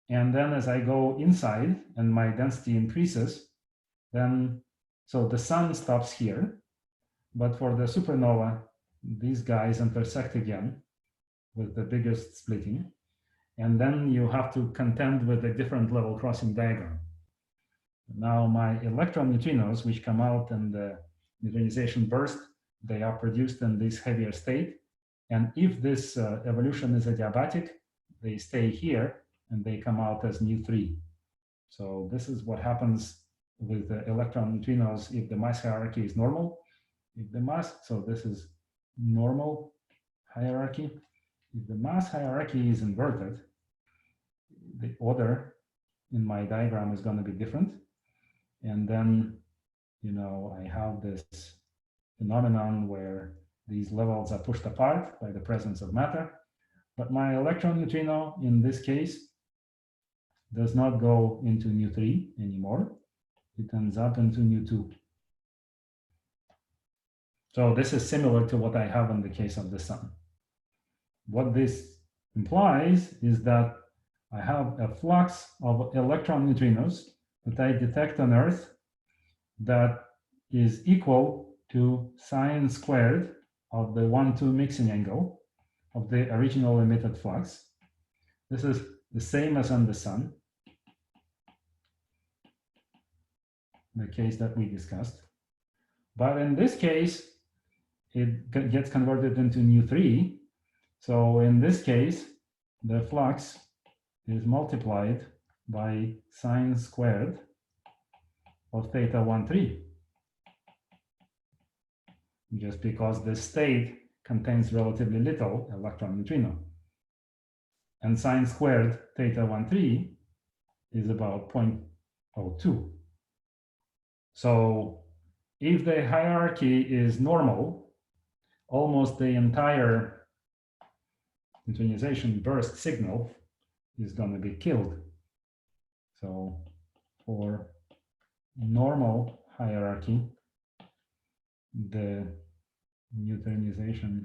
And then as I go inside and my density increases, then, so the sun stops here. But for the supernova, these guys intersect again with the biggest splitting. And then you have to contend with a different level crossing diagram. Now my electron neutrinos, which come out in the neutronization burst, they are produced in this heavier state. And if this evolution is adiabatic, they stay here and they come out as nu3. So this is what happens with the electron neutrinos if the mass hierarchy is normal. If the mass, so this is normal hierarchy. If the mass hierarchy is inverted, the order in my diagram is going to be different. And then, you know, I have this phenomenon where these levels are pushed apart by the presence of matter. But my electron neutrino, in this case, does not go into nu3 anymore. It ends up into nu2. So this is similar to what I have in the case of the sun. What this implies is that I have a flux of electron neutrinos that I detect on Earth that is equal to sine squared of the 1-2 mixing angle of the original emitted flux. This is the same as on the sun, the case that we discussed. But in this case, it gets converted into nu3. So in this case, the flux is multiplied by sine squared of theta 1, 3, just because the state contains relatively little electron neutrino. And sine squared theta 1, 3 is about 0.02. So if the hierarchy is normal, almost the entire Neutronization burst signal is going to be killed. So for normal hierarchy, the Neutronization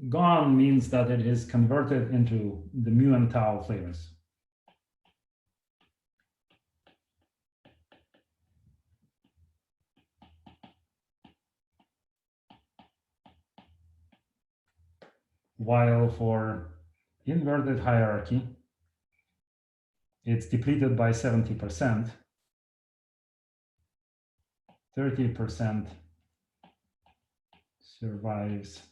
gone means that it is converted into the mu and tau flavors. While for inverted hierarchy, it's depleted by 70%, 30% survives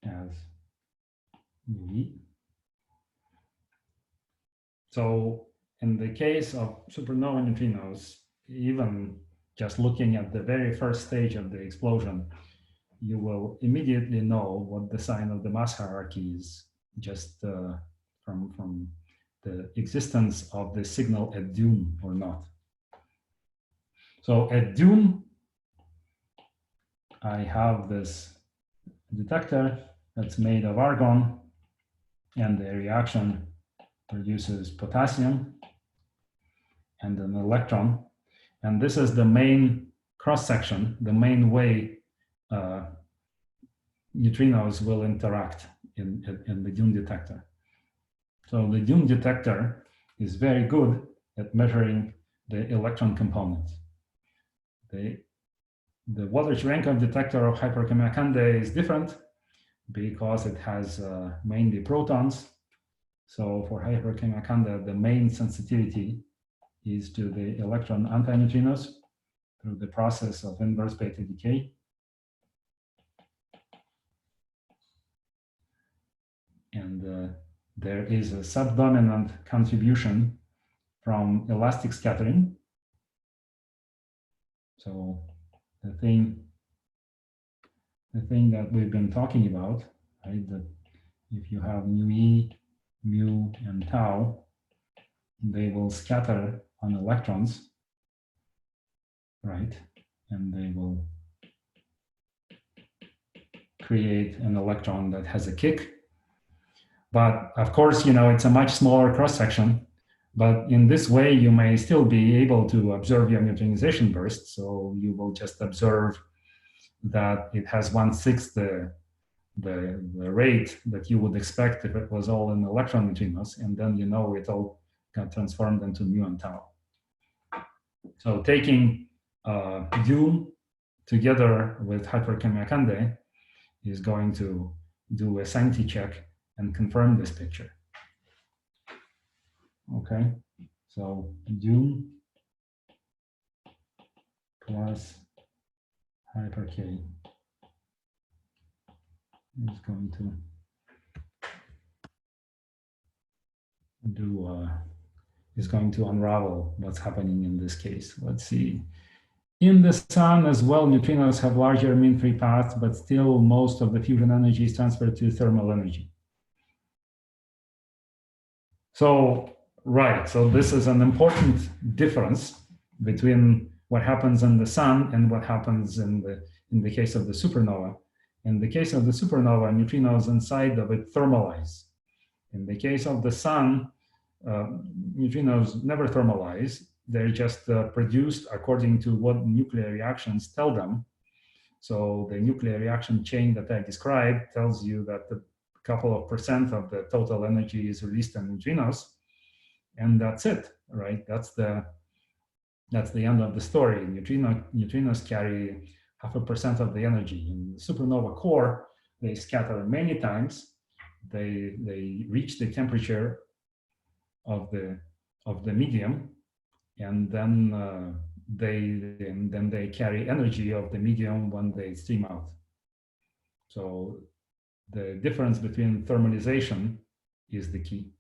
as V. So in the case of supernova neutrinos, even just looking at the very first stage of the explosion, you will immediately know what the sign of the mass hierarchy is, just from the existence of the signal at Dune or not. So at Dune, I have this detector that's made of argon, and the reaction produces potassium and an electron. And this is the main cross-section, the main way neutrinos will interact in the Dune detector. So the Dune detector is very good at measuring the electron components. The Walter-Cherenkov detector of Hyperchemical is different because it has mainly protons. So for Hyperchemical, the main sensitivity is to the electron antineutrinos through the process of inverse beta decay. And there is a subdominant contribution from elastic scattering. So the thing that we've been talking about, right? That if you have mu e, mu, and tau, they will scatter on electrons, right? And they will create an electron that has a kick. But of course, you know, it's a much smaller cross-section. But in this way, you may still be able to observe your neutronization burst. So you will just observe that it has 1/6 the rate that you would expect if it was all in electron neutrinos, and then you know it all got transformed into mu and tau. So taking Dune together with Hyperchemical is going to do a sanity check and confirm this picture. Okay, so Dune plus Hyper-K is going to is going to unravel what's happening in this case. Let's see. In the sun as well, neutrinos have larger mean free paths, but still most of the fusion energy is transferred to thermal energy. So, right, so this is an important difference between what happens in the sun and what happens in the case of the supernova. In the case of the supernova, neutrinos inside of it thermalize. In the case of the sun, neutrinos never thermalize. They're just produced according to what nuclear reactions tell them. So the nuclear reaction chain that I described tells you that a couple of % of the total energy is released in neutrinos, and that's it, right? That's the end of the story. Neutrinos carry 0.5% of the energy. In the supernova core, they scatter many times. They reach the temperature of the medium, and then they carry energy of the medium when they stream out. So the difference between thermalization is the key.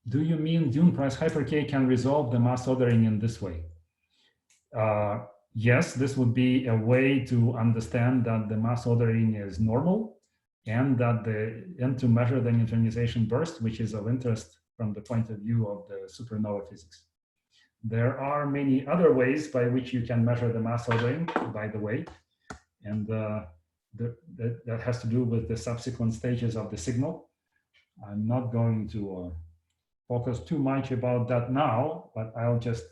Do you mean Dune price hyper K can resolve the mass ordering in this way? Yes, this would be a way to understand that the mass ordering is normal and to measure the neutronization burst, which is of interest from the point of view of the supernova physics. There are many other ways by which you can measure the mass ordering, by the way, and that has to do with the subsequent stages of the signal. I'm not going to focus too much about that now, but I'll just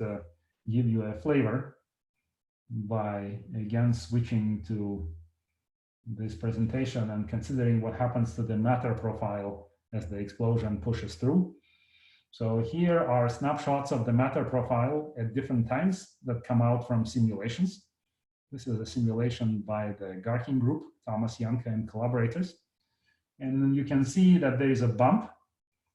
give you a flavor by again switching to this presentation and considering what happens to the matter profile as the explosion pushes through. So here are snapshots of the matter profile at different times that come out from simulations. This is a simulation by the Garkin group, Thomas Janke and collaborators. And you can see that there is a bump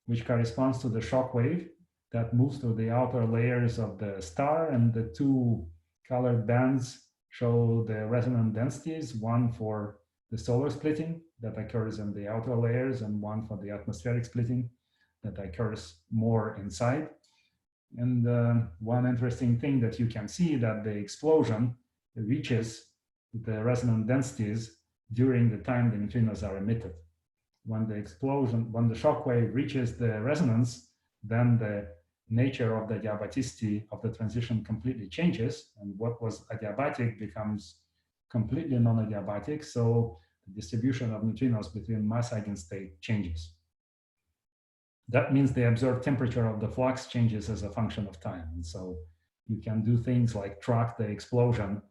which corresponds to the shock wave that moves through the outer layers of the star, and the two colored bands show the resonant densities, one for the solar splitting that occurs in the outer layers and one for the atmospheric splitting that occurs more inside. And one interesting thing that you can see that the explosion reaches the resonant densities during the time the neutrinos are emitted. When the shock wave reaches the resonance, then the nature of the adiabaticity of the transition completely changes, and what was adiabatic becomes completely non-adiabatic. So the distribution of neutrinos between mass eigenstate changes. That means the observed temperature of the flux changes as a function of time. And so you can do things like track the explosion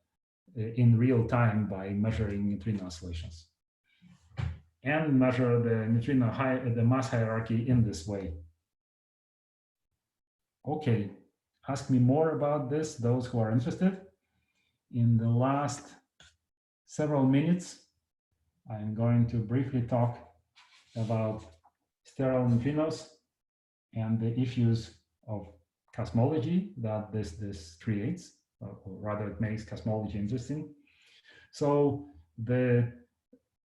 in real time by measuring neutrino oscillations and measure the mass hierarchy in this way. Okay, ask me more about this, those who are interested. In the last several minutes, I'm going to briefly talk about sterile neutrinos and the issues of cosmology that this creates, or rather it makes cosmology interesting. So the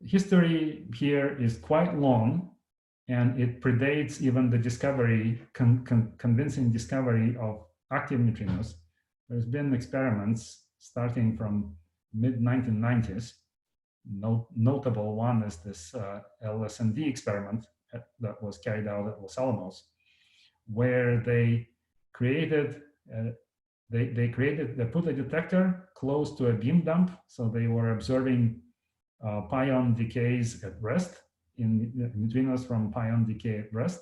history here is quite long, and it predates even the discovery, convincing discovery of active neutrinos. There's been experiments starting from mid-1990s. Notable one is this LSND experiment that was carried out at Los Alamos, where they created, they put a detector close to a beam dump. So they were observing pion decays at rest, in neutrinos from pion decay at rest.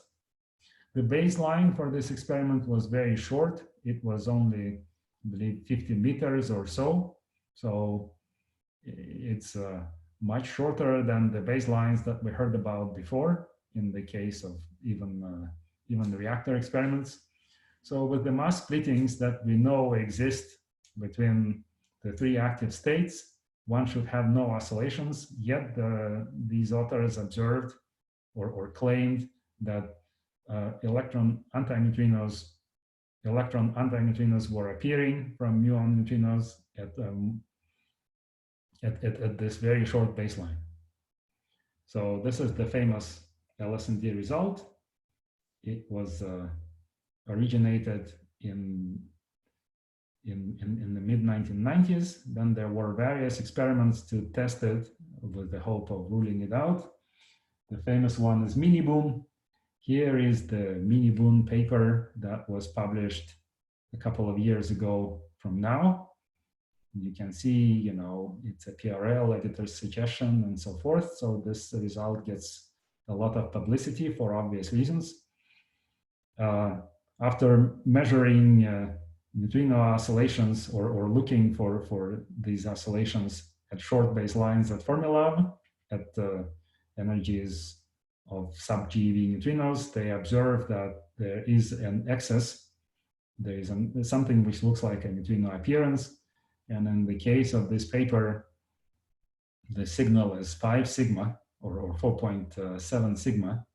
The baseline for this experiment was very short. It was only, I believe, 50 meters or so. So it's much shorter than the baselines that we heard about before in the case of even the reactor experiments. So with the mass splittings that we know exist between the three active states, one should have no oscillations, yet these authors observed or claimed that electron antineutrinos were appearing from muon neutrinos at this very short baseline. So this is the famous LSND result. It was originated in the mid-1990s. Then there were various experiments to test it with the hope of ruling it out. The famous one is Mini-Boom. Here is the Mini-Boom paper that was published a couple of years ago from now. You can see, it's a PRL, editor's suggestion, and so forth. So this result gets a lot of publicity for obvious reasons. After measuring neutrino oscillations or looking for these oscillations at short baselines at Fermilab at energies of sub-GeV neutrinos, they observe that there is an excess. There is something which looks like a neutrino appearance. And in the case of this paper, the signal is 5 sigma or 4.7 sigma.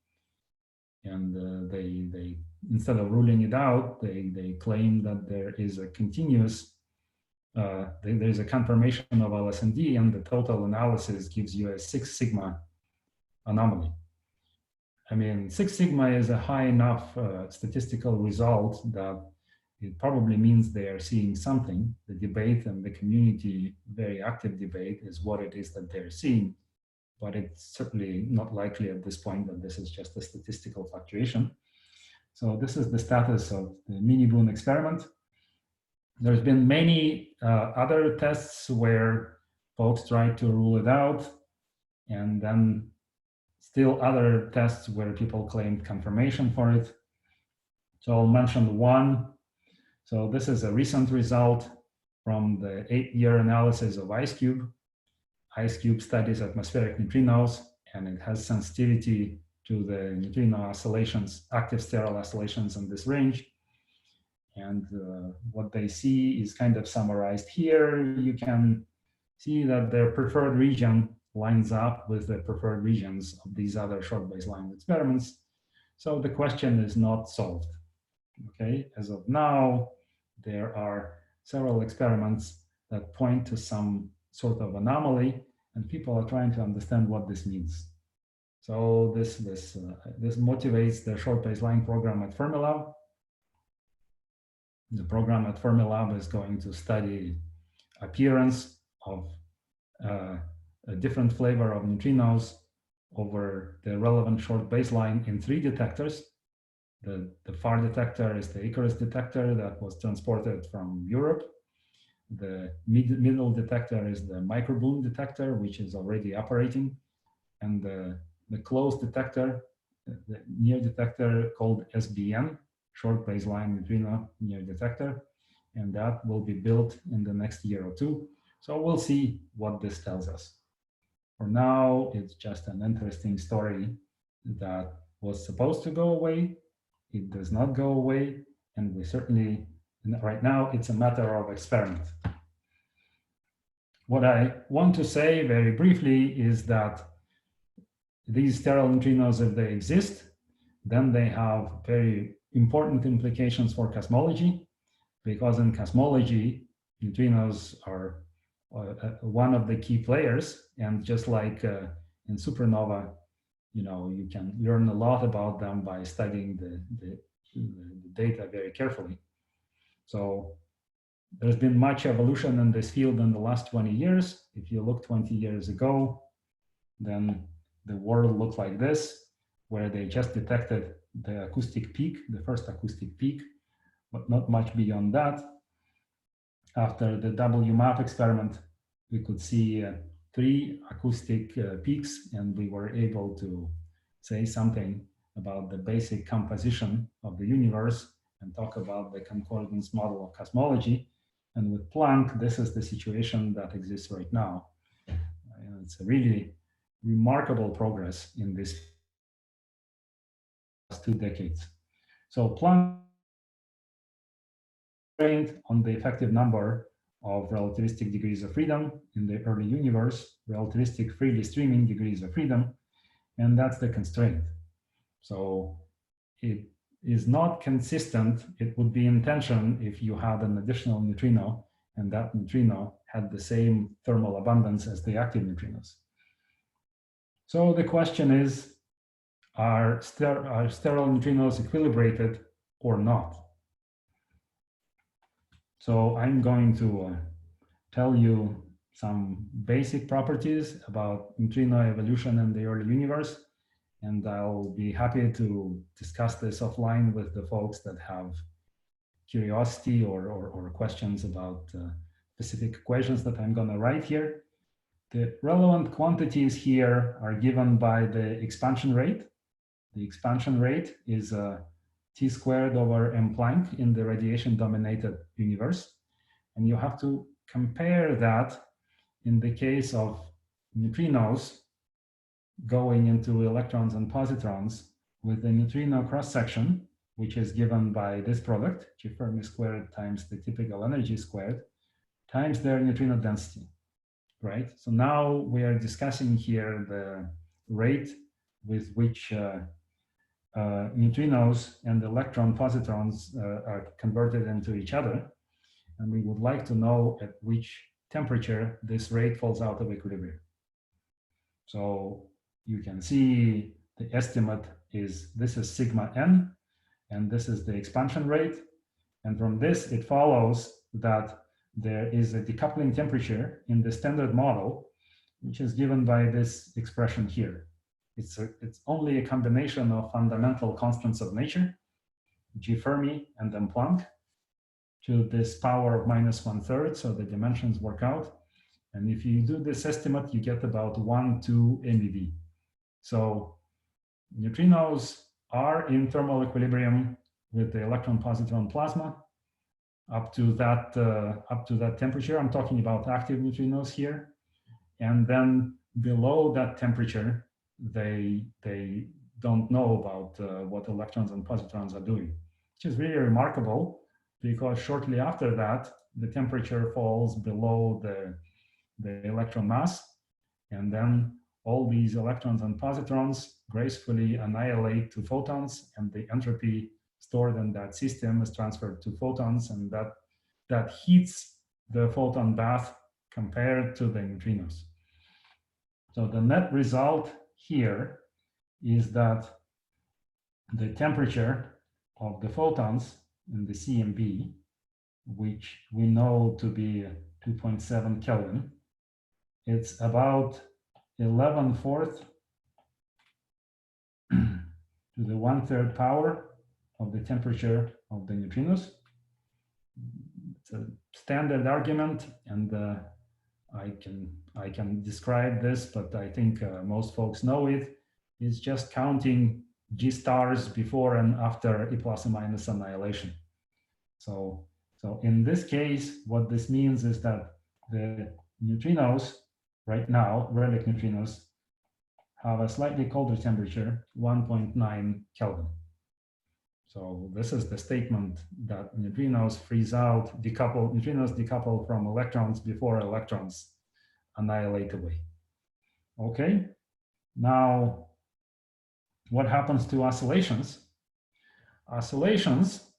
And they instead of ruling it out, they claim that there is a continuous, there's a confirmation of LSND, and the total analysis gives you a 6 sigma anomaly. I mean, 6 sigma is a high enough statistical result that it probably means they are seeing something. The debate and the community, very active debate, is what it is that they're seeing. But it's certainly not likely at this point that this is just a statistical fluctuation. So this is the status of the mini-Boon experiment. There's been many other tests where folks tried to rule it out, and then still other tests where people claimed confirmation for it. So I'll mention one. So this is a recent result from the 8-year analysis of IceCube. IceCube studies atmospheric neutrinos, and it has sensitivity to the neutrino oscillations, active sterile oscillations in this range. And what they see is kind of summarized here. You can see that their preferred region lines up with the preferred regions of these other short baseline experiments. So the question is not solved. Okay, as of now, there are several experiments that point to some sort of anomaly, and people are trying to understand what this means. So this motivates the short baseline program at Fermilab. The program at Fermilab is going to study appearance of a different flavor of neutrinos over the relevant short baseline in 3 detectors. The far detector is the Icarus detector that was transported from Europe. The middle detector is the microboon detector, which is already operating. And the close detector, the near detector called SBN, short baseline neutrino near detector. And that will be built in the next year or 2. So we'll see what this tells us. For now, it's just an interesting story that was supposed to go away. It does not go away, and we certainly, right now, it's a matter of experiment. What I want to say very briefly is that these sterile neutrinos, if they exist, then they have very important implications for cosmology, because in cosmology, neutrinos are one of the key players, and just like in supernova, you can learn a lot about them by studying the data very carefully. So there's been much evolution in this field in the last 20 years. If you look 20 years ago, then the world looked like this, where they just detected the acoustic peak, the first acoustic peak, but not much beyond that. After the WMAP experiment, we could see 3 acoustic peaks, and we were able to say something about the basic composition of the universe and talk about the concordance model of cosmology. And with Planck, this is the situation that exists right now. It's a really remarkable progress in this last 2 decades. So Planck trained on the effective number of relativistic degrees of freedom in the early universe, relativistic freely streaming degrees of freedom, and that's the constraint. So it is not consistent. It would be in tension if you had an additional neutrino, and that neutrino had the same thermal abundance as the active neutrinos. So the question is, are sterile neutrinos equilibrated or not? So I'm going to tell you some basic properties about neutrino evolution in the early universe, and I'll be happy to discuss this offline with the folks that have curiosity or questions about specific equations that I'm going to write here. The relevant quantities here are given by the expansion rate. The expansion rate is T squared over m Planck in the radiation-dominated universe. And you have to compare that in the case of neutrinos going into electrons and positrons with the neutrino cross-section, which is given by this product, G Fermi squared times the typical energy squared, times their neutrino density, right? So now we are discussing here the rate with which neutrinos and electron positrons are converted into each other. And we would like to know at which temperature this rate falls out of equilibrium. So you can see the estimate is, this is sigma n, and this is the expansion rate. And from this, it follows that there is a decoupling temperature in the standard model, which is given by this expression here. It's only a combination of fundamental constants of nature, G Fermi and then Planck, to this power of -1/3, so the dimensions work out. And if you do this estimate, you get about 1-2 MeV. So neutrinos are in thermal equilibrium with the electron-positron plasma up to that temperature. I'm talking about active neutrinos here. And then below that temperature, they don't know about what electrons and positrons are doing, which is really remarkable, because shortly after that, the temperature falls below the electron mass, and then all these electrons and positrons gracefully annihilate to photons, and the entropy stored in that system is transferred to photons, and that heats the photon bath compared to the neutrinos. So the net result here is that the temperature of the photons in the CMB, which we know to be 2.7 Kelvin, it's about 11/4 to the 1/3 power of the temperature of the neutrinos. It's a standard argument, and I can describe this, but I think most folks know it. It's just counting G stars before and after E plus or minus annihilation. So in this case, what this means is that the neutrinos right now, relic neutrinos, have a slightly colder temperature, 1.9 Kelvin. So this is the statement that neutrinos freeze out, neutrinos decouple from electrons before electrons annihilate away. Okay, now what happens to oscillations? Oscillations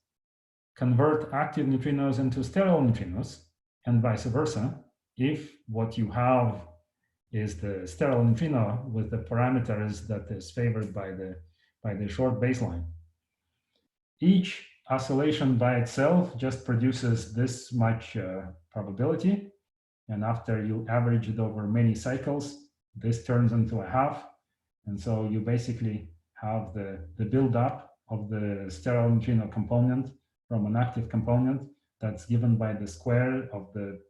convert active neutrinos into sterile neutrinos, and vice versa, if what you have is the sterile neutrino with the parameters that is favored by the short baseline. Each oscillation by itself just produces this much probability, and after you average it over many cycles, this turns into a half, and so you basically have the buildup of the sterile neutrino component from an active component that's given by the square of the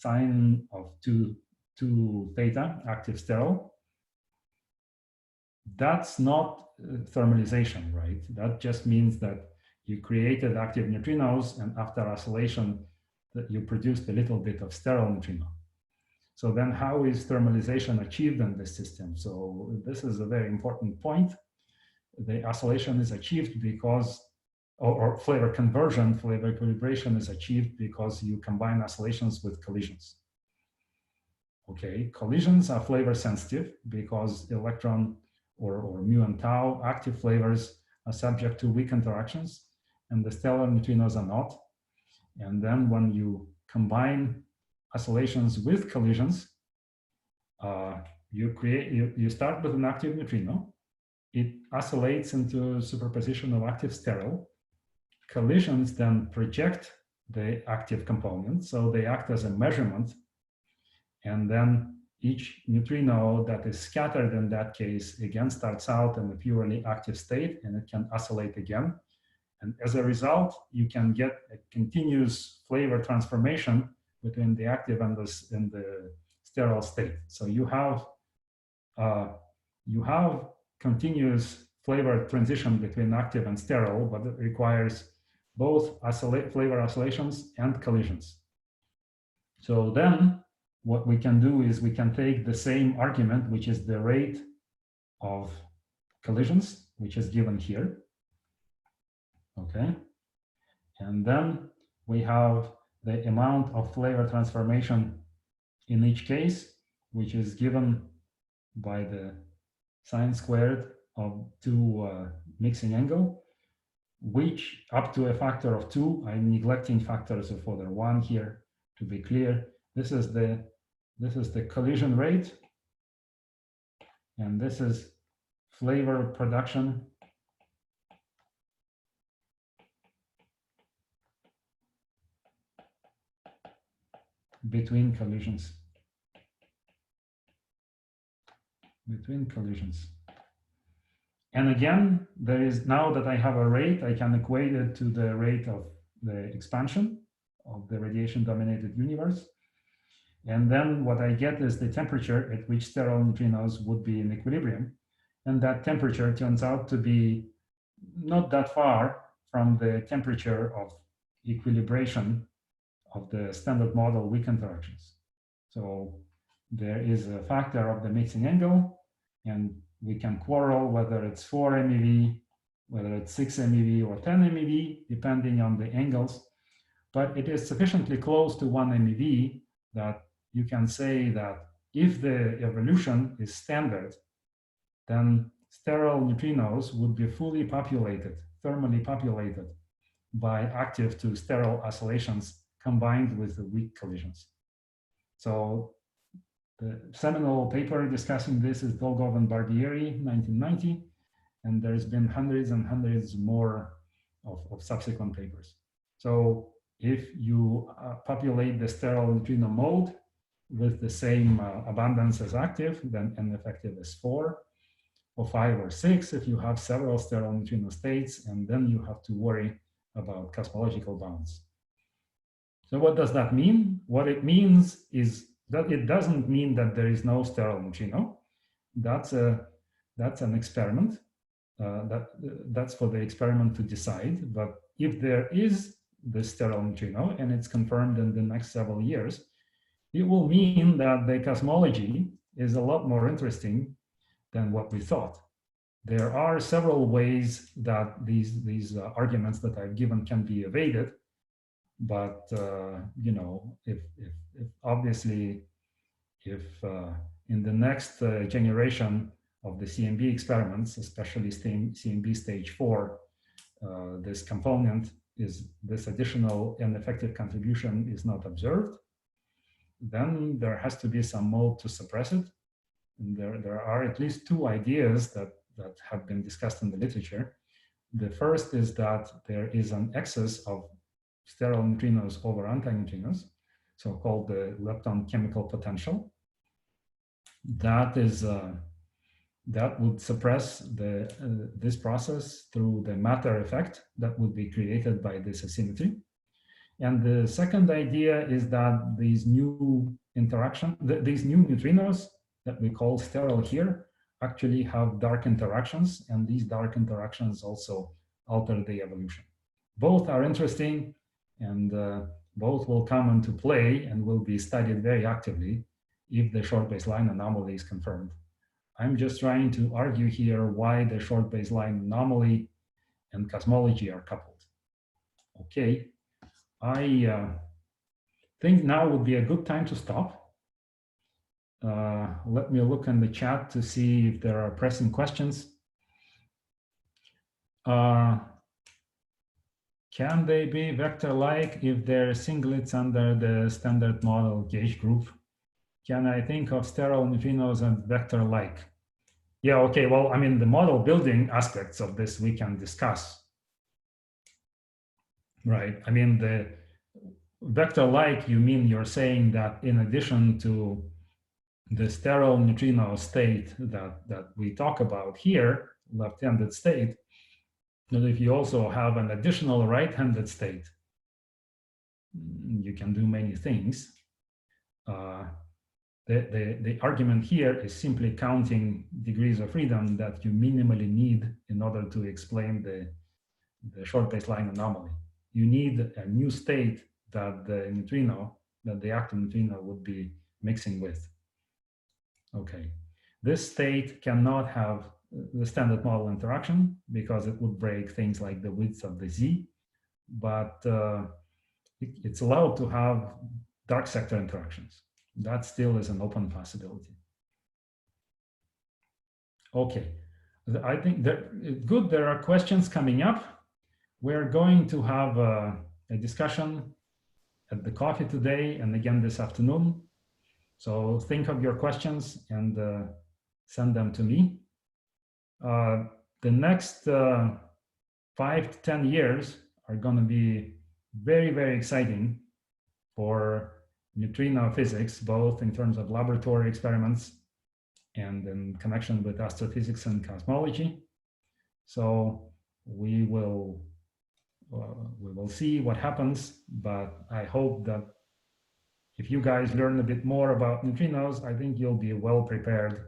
sine of 2 theta, active sterile. That's not thermalization, right? That just means that you created active neutrinos, and after oscillation, that you produced a little bit of sterile neutrino. So then how is thermalization achieved in this system? So this is a very important point. The oscillation is achieved because, or flavor conversion, flavor equilibration is achieved because you combine oscillations with collisions. Okay, collisions are flavor sensitive because electron or mu and tau active flavors are subject to weak interactions, and the stellar neutrinos are not. And then when you combine oscillations with collisions, you start with an active neutrino. It oscillates into superposition of active sterile. Collisions then project the active component, so they act as a measurement. And then each neutrino that is scattered in that case again starts out in a purely active state, and it can oscillate again. And as a result, you can get a continuous flavor transformation between the active and the sterile state. So you have continuous flavor transition between active and sterile, but it requires both flavor oscillations and collisions. So then what we can do is we can take the same argument, which is the rate of collisions, which is given here. Okay. And then we have the amount of flavor transformation in each case, which is given by the sine squared of 2 mixing angle, which up to a factor of 2, I'm neglecting factors of order 1 here to be clear. This is the collision rate, and this is flavor production between collisions. And again, there is, now that I have a rate, I can equate it to the rate of the expansion of the radiation-dominated universe. And then what I get is the temperature at which sterile neutrinos would be in equilibrium. And that temperature turns out to be not that far from the temperature of equilibration of the standard model weak interactions. So there is a factor of the mixing angle, and we can quarrel whether it's 4 MeV, whether it's 6 MeV or 10 MeV, depending on the angles. But it is sufficiently close to 1 MeV that you can say that if the evolution is standard, then sterile neutrinos would be fully populated, thermally populated by active to sterile oscillations combined with the weak collisions. So the seminal paper discussing this is Dolgov and Barbieri, 1990, and there's been hundreds and hundreds more of subsequent papers. So if you populate the sterile neutrino mode with the same abundance as active, then N effective is 4 or 5 or 6 if you have several sterile neutrino states, and then you have to worry about cosmological bounds. So what does that mean? What it means is that it doesn't mean that there is no sterile neutrino. That's an experiment. That's for the experiment to decide. But if there is the sterile neutrino, and it's confirmed in the next several years, it will mean that the cosmology is a lot more interesting than what we thought. There are several ways that these arguments that I've given can be evaded, but you know, if obviously if in the next generation of the CMB experiments, especially CMB stage 4, this component is this additional and effective contribution is not observed, then there has to be some mode to suppress it. And there are at least 2 ideas that have been discussed in the literature. The first is that there is an excess of sterile neutrinos over antineutrinos, so-called the Lepton chemical potential. That is that would suppress this process through the matter effect that would be created by this asymmetry. And the second idea is that these new these new neutrinos that we call sterile here actually have dark interactions, and these dark interactions also alter the evolution. Both are interesting, and both will come into play and will be studied very actively if the short baseline anomaly is confirmed. I'm just trying to argue here why the short baseline anomaly and cosmology are coupled. Okay, I think now would be a good time to stop. Let me look in the chat to see if there are pressing questions. Can they be vector-like if they're singlets under the standard model gauge group? Can I think of sterile neutrinos as vector-like? Yeah, okay, well, I mean, the model building aspects of this we can discuss. Right, I mean, the vector-like, you mean you're saying that in addition to the sterile neutrino state that we talk about here, left-handed state, that if you also have an additional right-handed state, you can do many things. The argument here is simply counting degrees of freedom that you minimally need in order to explain the short baseline anomaly. You need a new state that the neutrino, that the active neutrino would be mixing with. Okay, this state cannot have the standard model interaction because it would break things like the width of the Z, but it's allowed to have dark sector interactions. That still is an open possibility. Okay, I think that good. There are questions coming up. We're going to have a discussion at the coffee today and again this afternoon. So think of your questions and send them to me. The next 5 to 10 years are going to be very, very exciting for neutrino physics, both in terms of laboratory experiments and in connection with astrophysics and cosmology. So we will see what happens, but I hope that if you guys learn a bit more about neutrinos, I think you'll be well prepared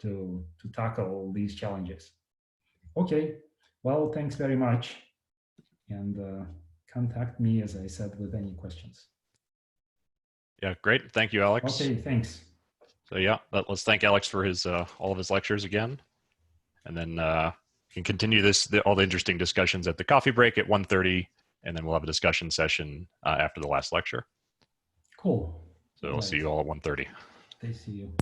to tackle these challenges. Okay, well, thanks very much. And contact me, as I said, with any questions. Yeah, great. Thank you, Alex. Okay, thanks. So yeah, let's thank Alex for his all of his lectures again. And then we can continue all the interesting discussions at the coffee break at 1:30, and then we'll have a discussion session after the last lecture. Cool. So we'll see you all at 1:30. They see you.